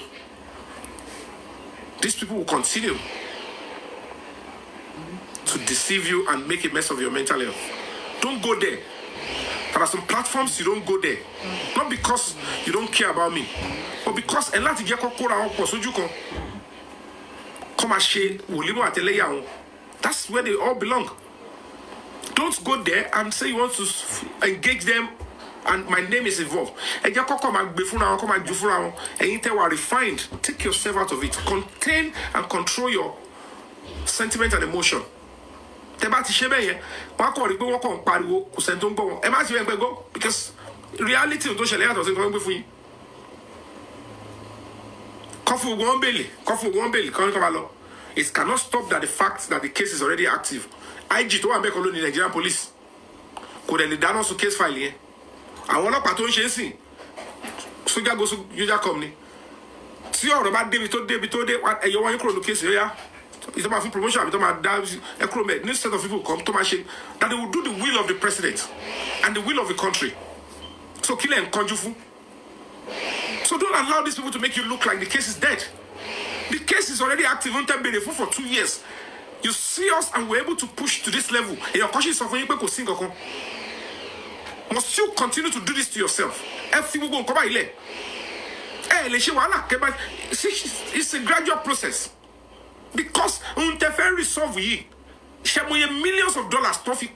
These people will continue to deceive you and make a mess of your mental health. Don't go there. There are some platforms you don't go there. Not because you don't care about me, but because a lot of people that's where they all belong. Don't go there and say you want to engage them and my name is involved. And you come and refined. Take yourself out of it. Contain and control your sentiment and emotion. Because reality it cannot stop that the fact that the case is already active. IG to America in Nigerian police could have done also case file here. I want to pattern chasing. So you go to user company. See all about David today. What you want to case here? It's about promotion. It's about that. New set of people come to my shame that they will do the will of the president and the will of the country. So kill and conjufu. So don't allow these people to make you look like the case is dead. The case is already active on time for 2 years. You see us and we're able to push to this level. And your question is suffering. Must you continue to do this to yourself? It's a gradual process. Because resolve millions of dollars profit.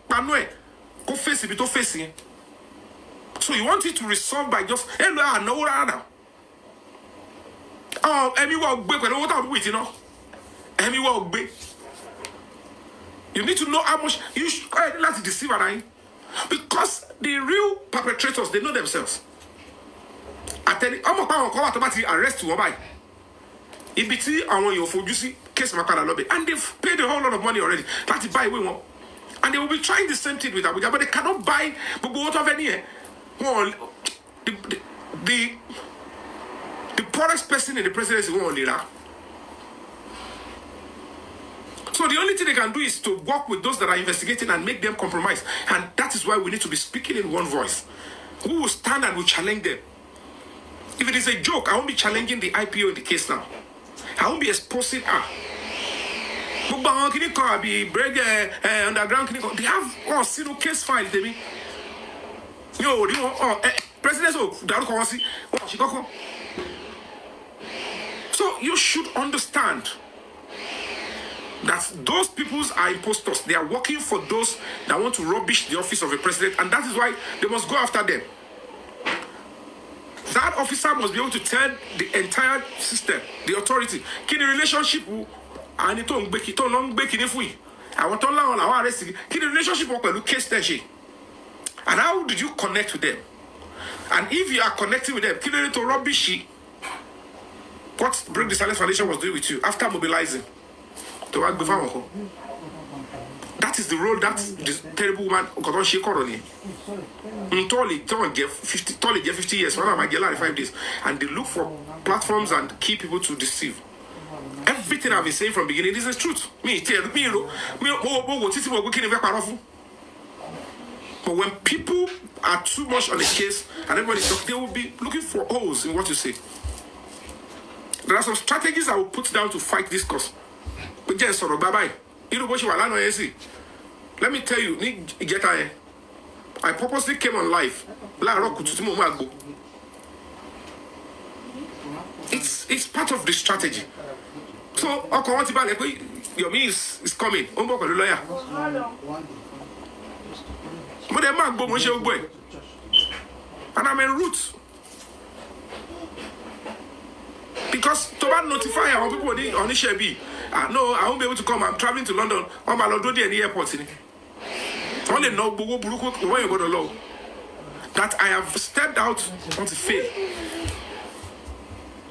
So you want it to resolve by just you need to know how much you should let it deceive around. Because the real perpetrators, they know themselves. I tell you, I'm about to arrest you. Ibiti, I want you for juicy case and they've paid a whole lot of money already. That's buy we want. And they will be trying the same thing with Abuja, but they cannot buy Bubu out of any. Well, the poorest person in the presidency won't need that. So the only thing they can do is to work with those that are investigating and make them compromise. And that is why we need to be speaking in one voice. Who will stand and will challenge them? If it is a joke, I won't be challenging the IPO in the case now. I won't be exposing her. Underground, they have all single case files, they mean. Yo, President, so you should understand that those peoples are impostors. They are working for those that want to rubbish the office of a president, and that is why they must go after them. That officer must be able to tell the entire system, the authority, can the relationship and it don't break it long break if we. I want to learn our arrest. Can the relationship work with case station? And how did you connect with them? And if you are connecting with them, can they to rubbish what Break the Silence Foundation was doing with you after mobilizing? That is the role that this terrible woman got on shake on. Tolly get 50 years, one of my girl 5 days, and they look for platforms and key people to deceive. Everything I've been saying from the beginning, this is truth. But when people are too much on the case and everybody's talking, they will be looking for holes in what you say. There are some strategies I will put down to fight this cause. But just sort of bye-bye. Let me tell you, I purposely came on live. It's part of the strategy. So, Yomi is coming. And I'm en route. Because to notify our people on the Shebi, no, I won't be able to come. I'm traveling to London. I'm going to do the airport. Only know where you go to law. That I have stepped out on the fail.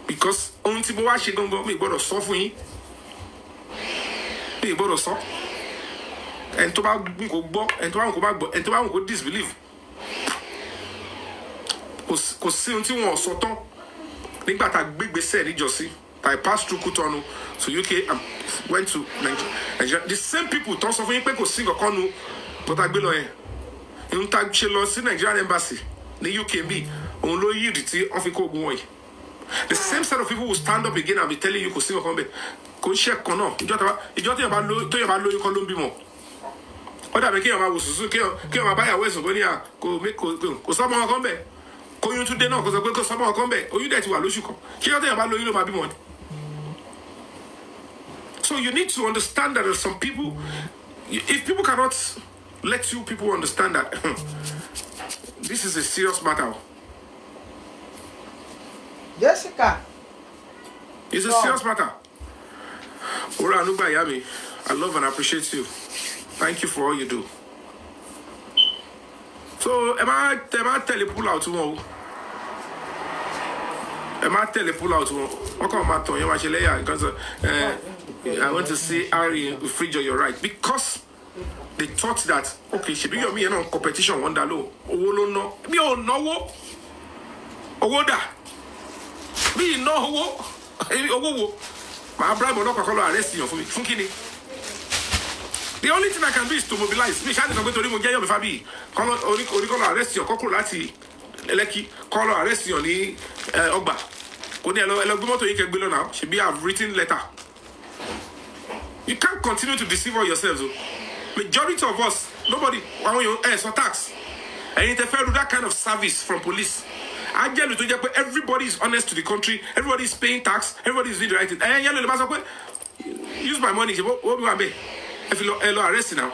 Because on the boy she don't me go suffer. Me go suffer. And to go disbelieve. Because see until one soton. Think that I big said it just see. I passed through Cotonou to UK and went to Nigeria. The same people don't suffer. People sing a conu, but I belong. In fact, she lost in Nigerian embassy. The UKB on low unity of a boy. The same set of people will stand up again and be telling you to sing a combat. Go check on you don't about low you call more. What I became about was Suzuki, came about a West of go make go someone come back. You today now because someone come back. Or you that you are losing. So you need to understand that there are some people. If people cannot let you people understand that this is a serious matter. Jessica. It's a serious matter. Ora Anuba Yami, I love and appreciate you. Thank you for all you do. So, am I tell you pull out tomorrow? Am I tell you pull out tomorrow? What come back to you? Because I want to see Ari Frijo, you're right. Because they thought that, okay, she be your me on competition one that low. Oh, no. Me on no. Oh, that. Me no. Oh, my brother will not call arrest you for me. The only thing I can do is to mobilize. Me can't go to the Fabiyi. Call arrest you. Call Lati Eleki. Call arrest you ni Ogba. Now. She be have written letter. You can't continue to deceive all yourselves. Majority of us, nobody want your so tax. And interfere with that kind of service from police. I tell you to everybody is honest to the country. Everybody is paying tax. Everybody is doing the right thing. Use my money. What do I pay? If you arrest now.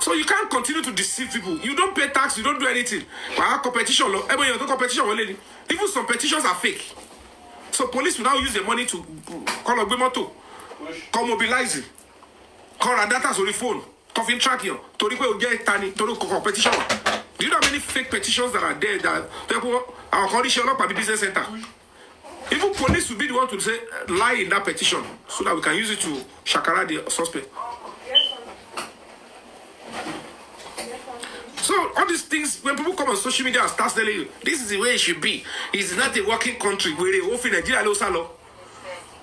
So you can't continue to deceive people. You don't pay tax, you don't do anything. But our competition, even some petitions are fake. So police will now use the money to call a Gbemoto, call mobilizing, call a data on the phone, coffin track you, to get tani, to competition. Do you know how many fake petitions that are there that our condition up at the business center? Even police will be the one to say lie in that petition so that we can use it to shakara the suspect. So all these things, when people come on social media and start telling you, this is the way it should be. It's not a working country. Where they offer Nigeria law.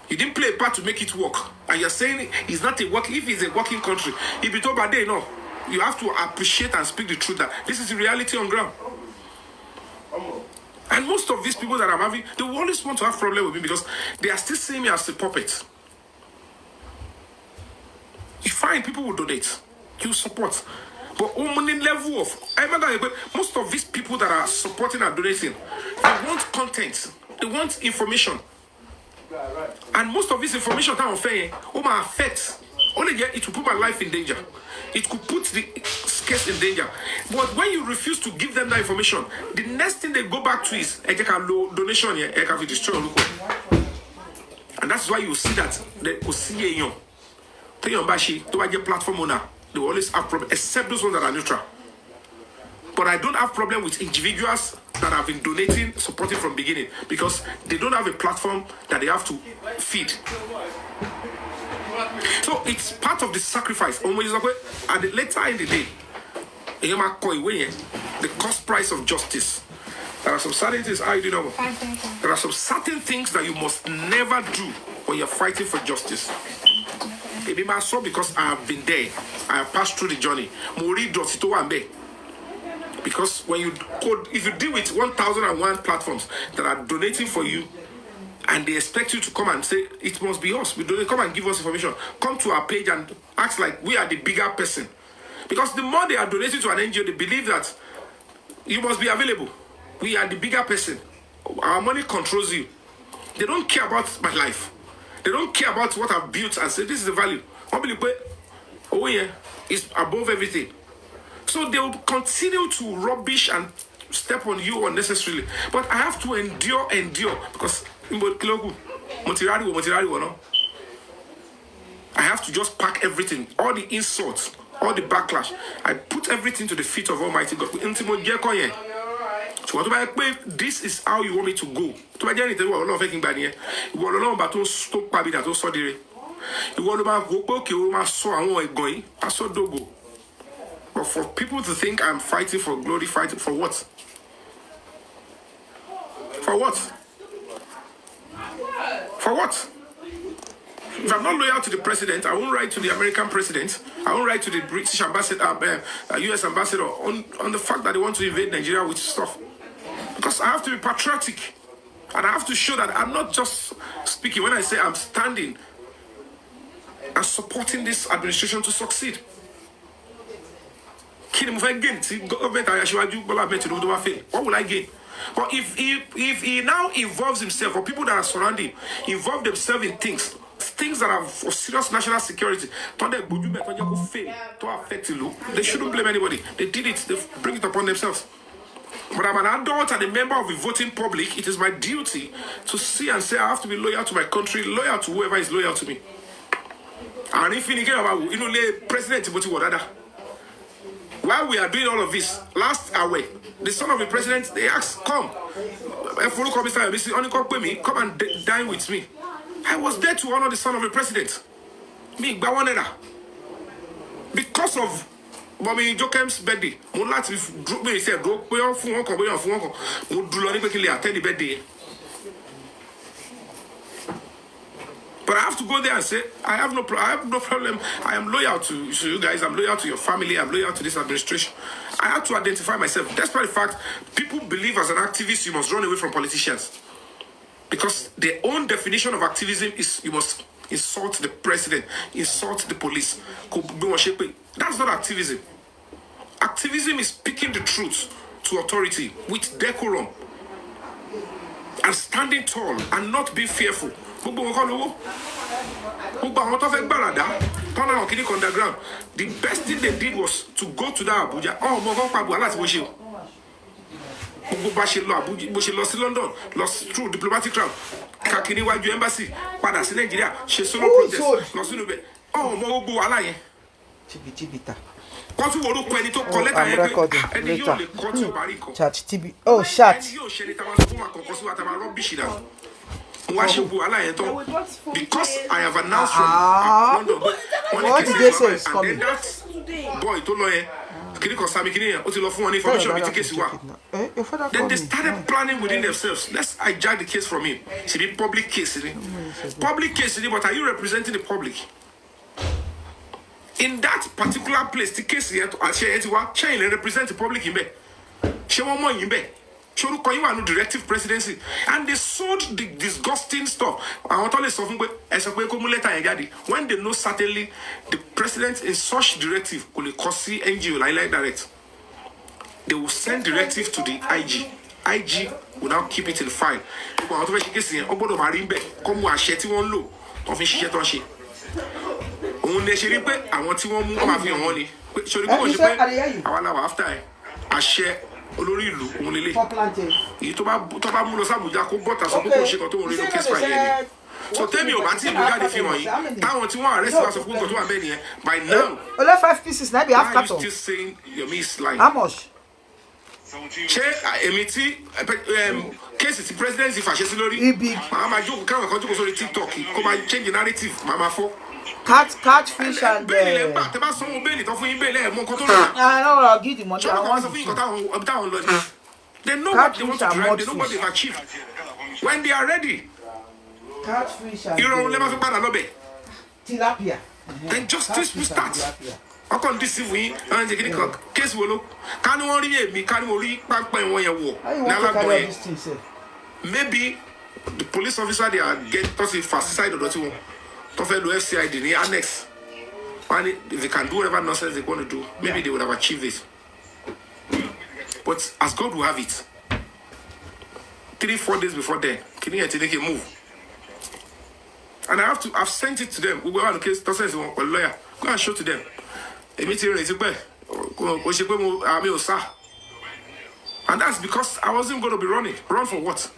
You didn't play a part to make it work. And you're saying it's not a working, if it's a working country, if it's over there, no. You have to appreciate and speak the truth that this is the reality on ground. And most of these people that I'm having, they will always want to have problem with me because they are still seeing me as a puppet. You find people will donate, you support. But only level of, I remember most of these people that are supporting and donating, they want content, they want information. And most of this information that I'm saying, my affect, only it will put my life in danger. It could put the case in danger. But when you refuse to give them that information, the next thing they go back to is donation here, destroy. And that's why you see that they will see a platform owner, they will always have problems, except those ones that are neutral. But I don't have problem with individuals that have been donating, supporting from beginning, because they don't have a platform that they have to feed. So it's part of the sacrifice. And later in the day, the cost price of justice. There are some certain things, there are some certain things that you must never do when you're fighting for justice. Because I have been there, I have passed through the journey. Because when you code, if you deal with 1001 platforms that are donating for you, and they expect you to come and say, it must be us. We don't come and give us information. Come to our page and act like we are the bigger person. Because the more they are donating to an NGO, they believe that you must be available. We are the bigger person. Our money controls you. They don't care about my life. They don't care about what I've built and say, this is the value. Oh yeah, it's above everything. So they will continue to rubbish and step on you unnecessarily. But I have to endure because I have to just pack everything, all the insults, all the backlash. I put everything to the feet of Almighty God. So this is how you want me to go. But for people to think I'm fighting for glory, fighting for what? For what? For what? If I'm not loyal to the president, I won't write to the American president. I won't write to the British ambassador, US ambassador on the fact that they want to invade Nigeria with stuff. Because I have to be patriotic. And I have to show that I'm not just speaking when I say I'm standing and supporting this administration to succeed. What will I gain? But if he now involves himself, or people that are surrounding him, involve themselves in things that are for serious national security, to affect you, they shouldn't blame anybody. They did it, they bring it upon themselves. But I'm an adult and a member of the voting public. It is my duty to see and say I have to be loyal to my country, loyal to whoever is loyal to me. And if you know, President while we are doing all of this, last away, the son of the president, they asked, come and dine with me. I was there to honor the son of the president. Me, because of Mommy Jokem's birthday, but I have to go there and say, I have no problem. I am loyal to you guys. I'm loyal to your family. I'm loyal to this administration. I have to identify myself. Despite the fact, people believe as an activist, you must run away from politicians. Because their own definition of activism is you must insult the president, insult the police. That's not activism. Activism is speaking the truth to authority with decorum and standing tall and not being fearful. The best thing they did was to go to that Abuja. London, lost through diplomatic route. Embassy, Nigeria, she solo protest, I'm recording later. Chat TB. Oh, chat. Because I have announced from London what did they say is coming? Boy, to lawyer, Kiriko Sami Kini, what you love for any information with the case you are. Then they started planning within themselves. Let's hijack the case from him. It's a public case, public case, but are you representing the public? In that particular place, the case here to represent the public in bed. She want more in bed. She will call you a directive presidency. And they sold the disgusting stuff. I want to say when they know certainly the president in such directive will cause NGO like direct. They will send directive to the IG. IG will now keep it in file. Come on, shit one low. Of his shit on shit. Only she repay. I want to move over your money. So after I share. Olórí ìlú òun lélẹ̀ èyí tó bá mú lọ sábùjá kó bọ́ta sọ pé kò ṣe kan tó ń rí ló case file yẹn ni so tẹ́mi ò bá tí ìlú jáde fi hàn yìí táwọn tí wọ́n arrest wá sọ fún nǹkan tó wà bẹ́ẹ̀ nìyẹn by now only 5 pieces na be after why you still saying Yomi is lying. How much? ṣé èmi tí kéèsì tí president fàṣẹ sí lórí màá máa jókòó káwọn kan jókòó sórí TikTok kó máa change the narrative màá máa fọ́. Catfish and bẹ́ẹ̀ni lè gbà tẹ́ bá sanwó bẹ́ẹ̀ni tó fún yín bẹ́ẹ̀ni ẹ̀ mọ nǹkan tó lọ. I'll give the money. They know what they want to drive. They know what they've achieved. When they are ready, catfish and tilapia. Then justice will start. How come this we and the case will can only me can only maybe the police officer they are get fast side of the two. To the FCID in the annex. And if they can do whatever nonsense they want to do, maybe they would have achieved it. But as God will have it, 3-4 days before then, can you take a move? And I've sent it to them. We go on the case, a lawyer. Go and show to them. And that's because I wasn't going to be running. Run for what?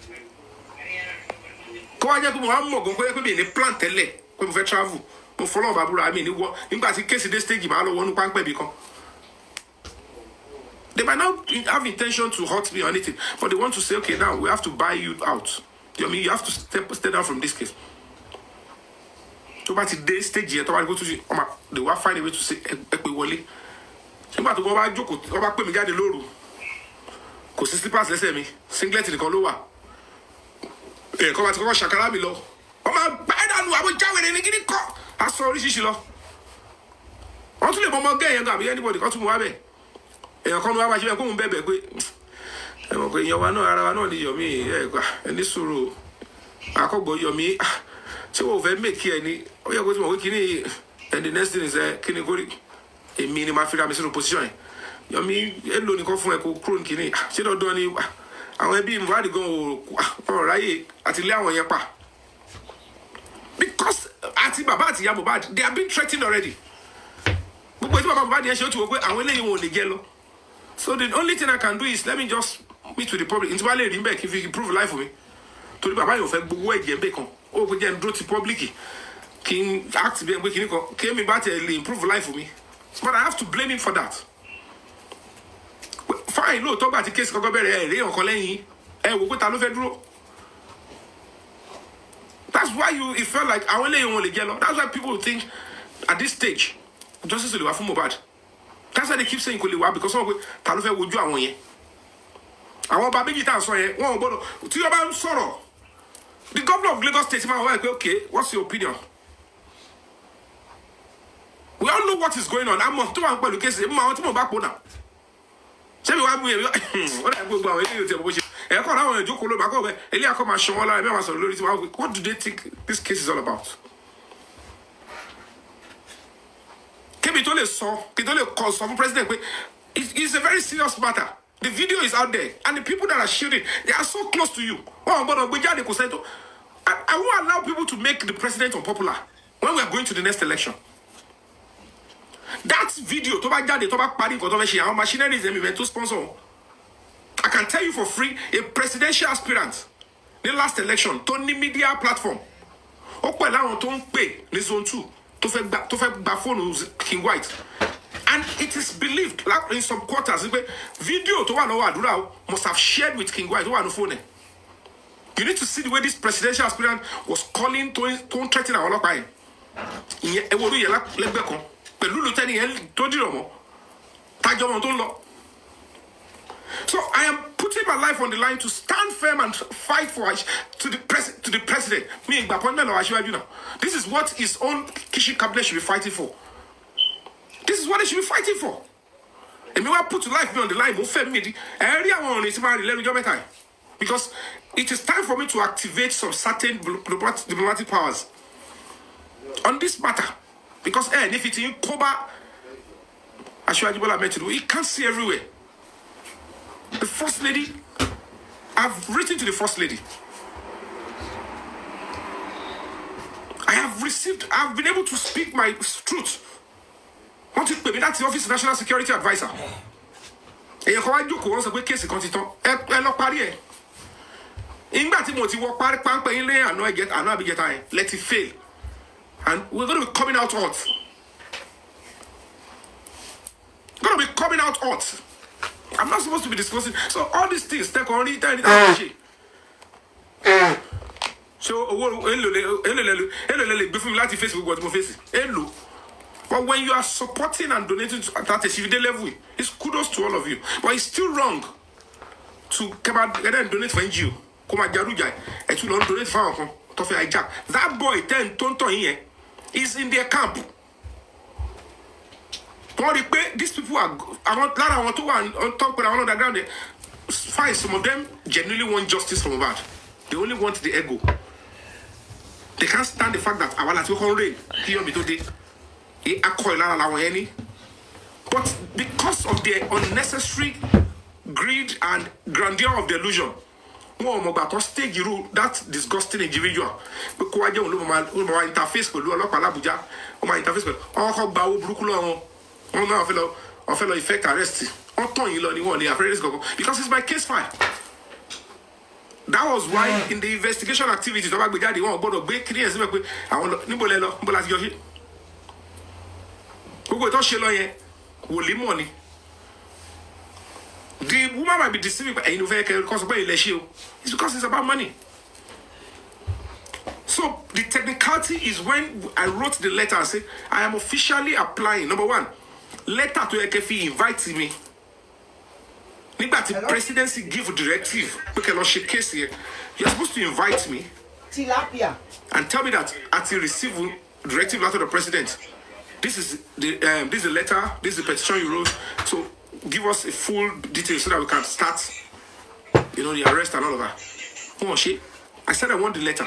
When we travel, we follow Babura. I mean, in case this stage, they might not have intention to hurt me or anything, but they want to say, okay, now we have to buy you out. You mean you have to stay down from this case. So, but this stage, they will find a way to say, "Ekwewole." So, but to go back, go back, put me down the low. Cause slippers, let's say me singlet in the color. Come back to go shakara below. I saw this issue. Want to live on again, and anybody got to move away. And come over here, come baby. And okay, you know, Yomi, and this suru. I could go Yomi. So, over make here any. Oh, you're going to work and the next thing is a kinegori. A minimum African position. Yomi, alone come from a croon kidney. She don't do any. I will be invited to go. All right, at 11 years. Because Ati Babati Yabobad, they have been threatened already. So the only thing I can do is let me just meet with the public. If you improve life for me. To the Baba, you felt bacon. Oh, we can do to public. King act be came in back to improve life for me. But I have to blame him for that. Fine, look, talk about the case of That's why it felt like I only yellow. That's why people think at this stage, justice will be bad. That's why they keep saying because some of Talufe would do a 1 year. I want Baby Gitan so one about to your man sorrow. The governor of Lagos State, okay, what's your opinion? We all know what is going on. I'm not to the case. I'm not back now. Tell me what I go about. What do they think this case is all about? President, it's a very serious matter. The video is out there, and the people that are shooting, they are so close to you. I won't allow people to make the president unpopular when we are going to the next election. That video, our machinery is to sponsor. I can tell you for free, a presidential aspirant, the last election, Tony Media platform. Zone 2 to phone King White. And it is believed, like in some quarters, video to one must have shared with King White on the phone. You need to see the way this presidential aspirant was calling to threaten our local. So I am putting my life on the line to stand firm and fight for to the president. Me, this is what his own Kishi cabinet should be fighting for. This is what they should be fighting for. And me will put life on the line. Because it is time for me to activate some certain diplomatic powers on this matter. Because if it's in Koba, it can't see everywhere. The First Lady, I've written to the First Lady. I've been able to speak my truth. Want to be that's the Office of National Security Advisor. And you can do once a quick case continent. Let it fail. And we're going to be coming out hot. I'm not supposed to be discussing. So all these things take only time. So Facebook. But when you are supporting and donating at that CVD level, it's kudos to all of you. But it's still wrong to come out and donate for NGO. Come at Jaruja, and to not donate for Jack. That boy, 10 tonton here, is in their camp. These people I want to on top of on the ground. Fine, some of them genuinely want justice from above. They only want the ego. They can't stand the fact that I want to rain here today. But because of the unnecessary greed and grandeur of the illusion, that disgusting individual. Because interface with effect arrest. Because it's my case file. That was why in the investigation activities, I want to break clear. The woman might be deceiving but it's because it's about money. So the technicality is when I wrote the letter and said I am officially applying. Number one, letter to EKFI inviting me. The presidency give a directive. Case here. You're supposed to invite me Tilapia. and tell me that at the receive directive letter to the president. This is the letter. This is the petition you wrote. So give us a full detail so that we can start, the arrest and all of that. Oh shit! I said I want the letter.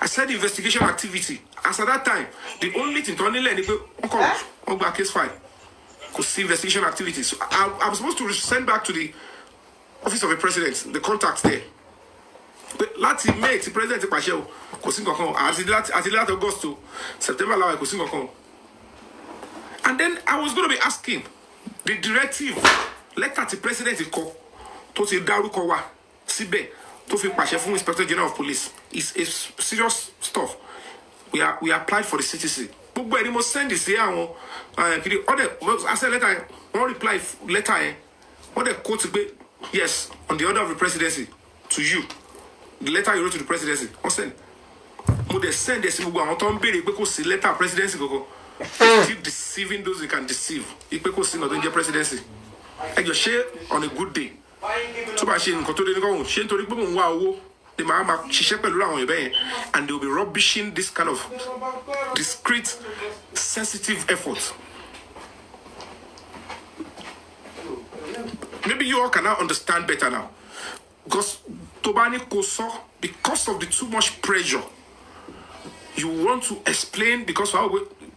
I said the investigation activity. As at that time, the only thing to only learn is back case file. Could see investigation activities. So I'm supposed to send back to the office of the president the contacts there. But last May, the president Pachel, as the last August to September, and then I was going to be asking the directive letter to president call to say Darukowa Sibe to fi Pachel from Inspector General of Police. It's serious stuff. We applied for the CTC. But we must send this here. I said letter. One reply letter. What the quote yes on the order of the presidency to you. The letter you wrote to the presidency. What send? Would they send this? We want to be because the letter presidency go. Keep deceiving those you can deceive. If people see not in the presidency, and you share on a good day. So by saying she and they will be rubbishing this kind of discreet, sensitive effort. Maybe you all can now understand better now. Because because of the too much pressure, you want to explain because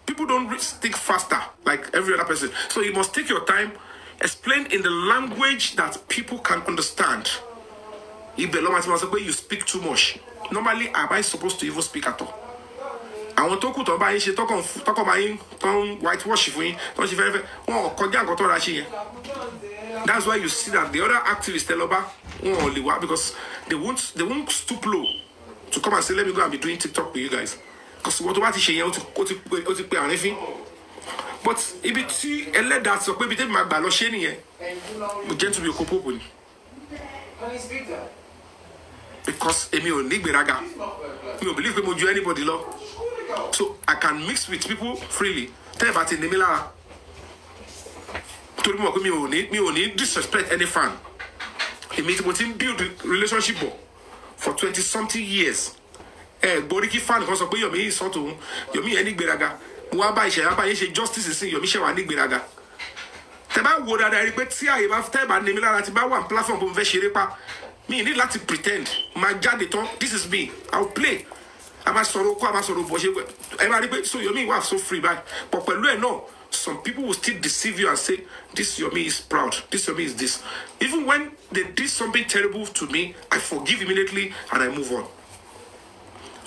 people don't think faster like every other person. So you must take your time, explain in the language that people can understand. If you speak too much, normally am I supposed to even speak at all? I want to talk about whitewash. That's why you see that the other activists tell about only work because they won't stoop low to come and say, let me go and be doing TikTok with you guys. Because what about anything? But if you see a letter that's a bit my balosheni, we get to be a couple. Because Emil Nigberaga, you believe people do anybody law. So I can mix with people freely. Tell about in the Mila. torí mo pé mi ò ní disrespect any fan. Èmi tí mo ti build relationship for 20-something years. Gbórí kí fan kan sọ pé Yomi sọ tòun, Yomi ẹni gbéraga. Mo wá bá ìṣẹ̀yà bá yín ṣe justice sí Yomi ṣe wà ní gbéraga. Tẹ́ bá wo dáadáa rí pé tí àyè bá tẹ́ bá ní mi lára ti bá wà platform bó mo fẹ́ ṣeré pa. Me need láti pretend. My jáde tán, this is me. I'll play. I'm a sọ̀rọ̀ kó, I'm a sọ̀rọ̀ bọ̀ ṣe. Ẹ máa rí pé so Yomi wà so free by. But pẹ̀lú ẹ̀ náà, some people will still deceive you and say, this Yomi is proud. This Yomi is this. Even when they did something terrible to me, I forgive immediately and I move on.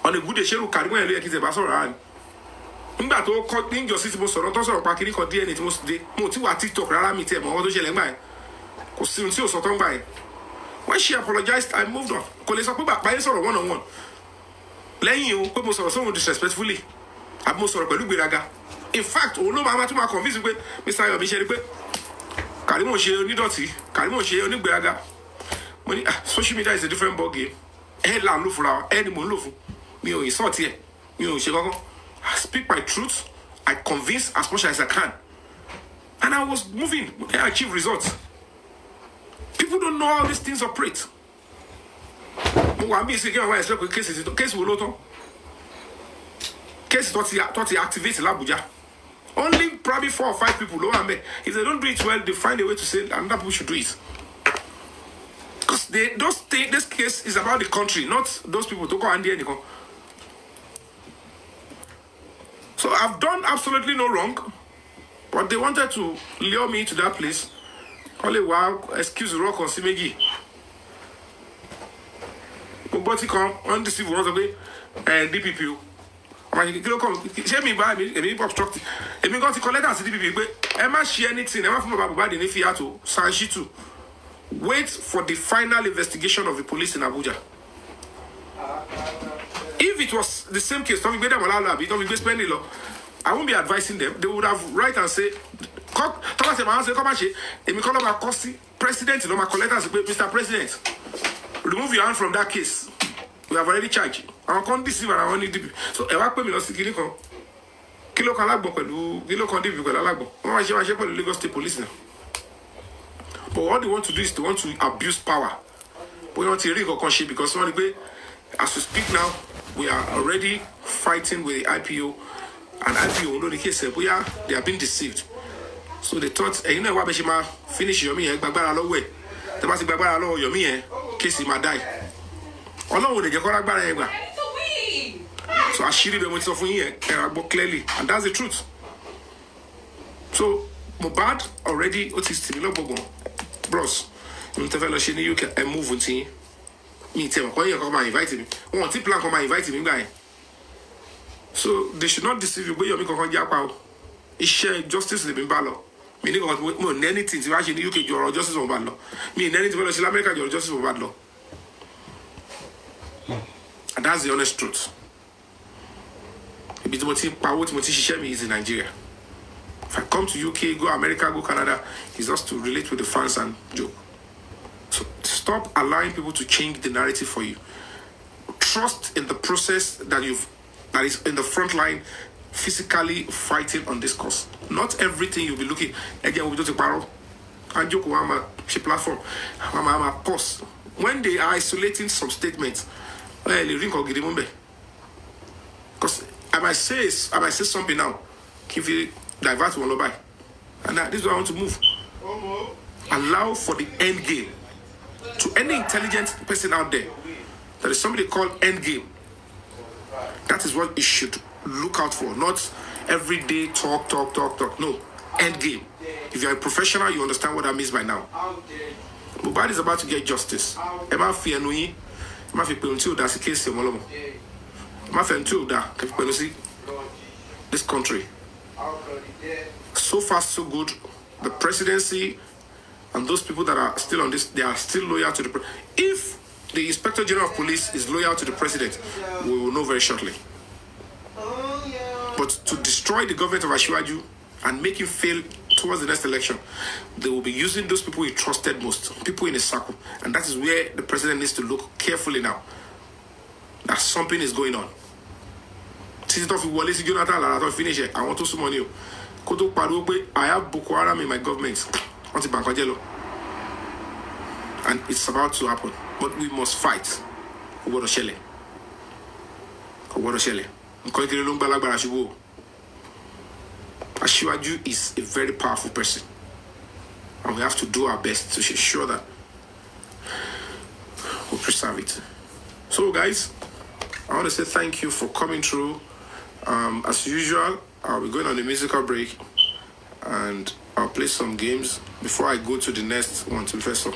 On a good day, ṣé Kàrímọ́ ẹ̀ ló yẹ kí n ṣe bá sọ̀rọ̀ rárá ni. Nígbà tó kọ́ ní ìjọsìn tí mo sọ̀rọ̀ tó sọ̀rọ̀ pa kiri kan DNA tí mo dé, mo ti wà TikTok rárá mi tiẹ̀ mọ̀ ọ́ tó ṣẹlẹ̀ ńgbà yẹn. Kò sí ohun tí ò sọ tó ń gbà yẹn. When she apologized, I moved on. Kò lè sọ pé bàbá yẹn sọ̀rọ̀ one on one. Lẹ́yìn o pé mo sọ̀rọ̀ sóhun disrespectfully. Àbí mo sọ̀rọ̀ pẹ̀lú gbéraga. In fact, òun ló máa tún máa convince pé Mr. Yomi ṣe rí pé Kàrímọ́ ṣe onídọ̀tí, Kàrímọ́ ṣe onígbéraga. Mo ní social media is a different ball game. Ẹ là ń lò fúnra wa, ẹ ni mò ń lò fún. Mi ò insult ẹ, mi ò ṣe kankan. I speak my truth, I convince as much as I can. And I was moving, I achieved results. People don't know how these things operate. Mo wà mí ìsìn kí wọ́n wá ẹ̀sẹ̀ pé kéèsì wo ló tán? Kéèsì tó ti activate l'Abuja. Only probably 4 or 5 people ló wà ńbẹ̀. If they don't do it well, they find a way to say another people should do it. Because this case is about the country, not those people tó kọ́ Andy ẹnìkan. So I've done absolutely no wrong, but they wanted to lure me to that place. Only wow, excuse the rock on Simeji. But he come undeceive once away and DPP. I'm kilo come. Ṣé mi bá mi obstruct. Èmi go to collect as DPP pé ẹ má share anything. Ẹ má fún baba baba ní fiato Sanshitu. Wait for the final investigation of the police in Abuja. If it was the same case, don't be spending law. I won't be advising them. They would have right and say, President, Mr. President, remove your hand from that case. We have already charged. I can't deceive and I want to. So, I want to see Kilo Kalagbo, Kilo Condi, Kalagbo. I should the Lagos State Police now. But what they want to do is they want to abuse power. We want to rig or conscience because as we speak now, we are already fighting with the IPO, and IPO know the case they are being deceived. So they thought, you know what, Beshima finish Yomi, Bagbara low way. The Basi Bagbara low Yomi, case he might die. Although they get Bagbara. So I shiri the most of here clearly, and that's the truth. So Mohbad already autistic, bros. You tell she you can move with me. Me tell when you come and invite me. One tip plan come and invite me, guy. So they should not deceive you. But you make a Jakpa. It's share justice in the Bimbalo. Meaning more anything to actually in the UK you're justice for bad law. Me in anything in America you're justice for bad law. And that's the honest truth. If it's me is in Nigeria. If I come to UK, go America, go Canada, it's just to relate with the fans and joke. So stop allowing people to change the narrative for you. Trust in the process that is in the front line, physically fighting on this cause. Not everything you'll be looking again. We do the barrel and joke she platform. Pause. When they are isolating some statements, because I might say something now, if you divert one by, and this is why I want to move. Allow for the end game. To any intelligent person out there, there is somebody called end game. That is what you should look out for. Not every day talk. No, end game. If you're a professional, you understand what that means by now. Mohbad is about to get justice. Emma Fianui, Emma Fianui, that's the case. Emma Fianui, that's this country. So far, so good. The presidency and those people that are still on this, they are still loyal to the president. If the Inspector General of Police is loyal to the president, we will know very shortly. But to destroy the government of Ashwaju and make him fail towards the next election, they will be using those people he trusted most, people in his circle. And that is where the president needs to look carefully now. That something is going on. I want to summon you. Koto Paruwe, I have Boko Haram in my government. And it's about to happen. But we must fight. Obodoshele. Ashiwaju is a very powerful person. And we have to do our best to ensure that we preserve it. So guys, I want to say thank you for coming through. As usual, I'll be going on a musical break and I'll play some games before I go to the next one to Professor.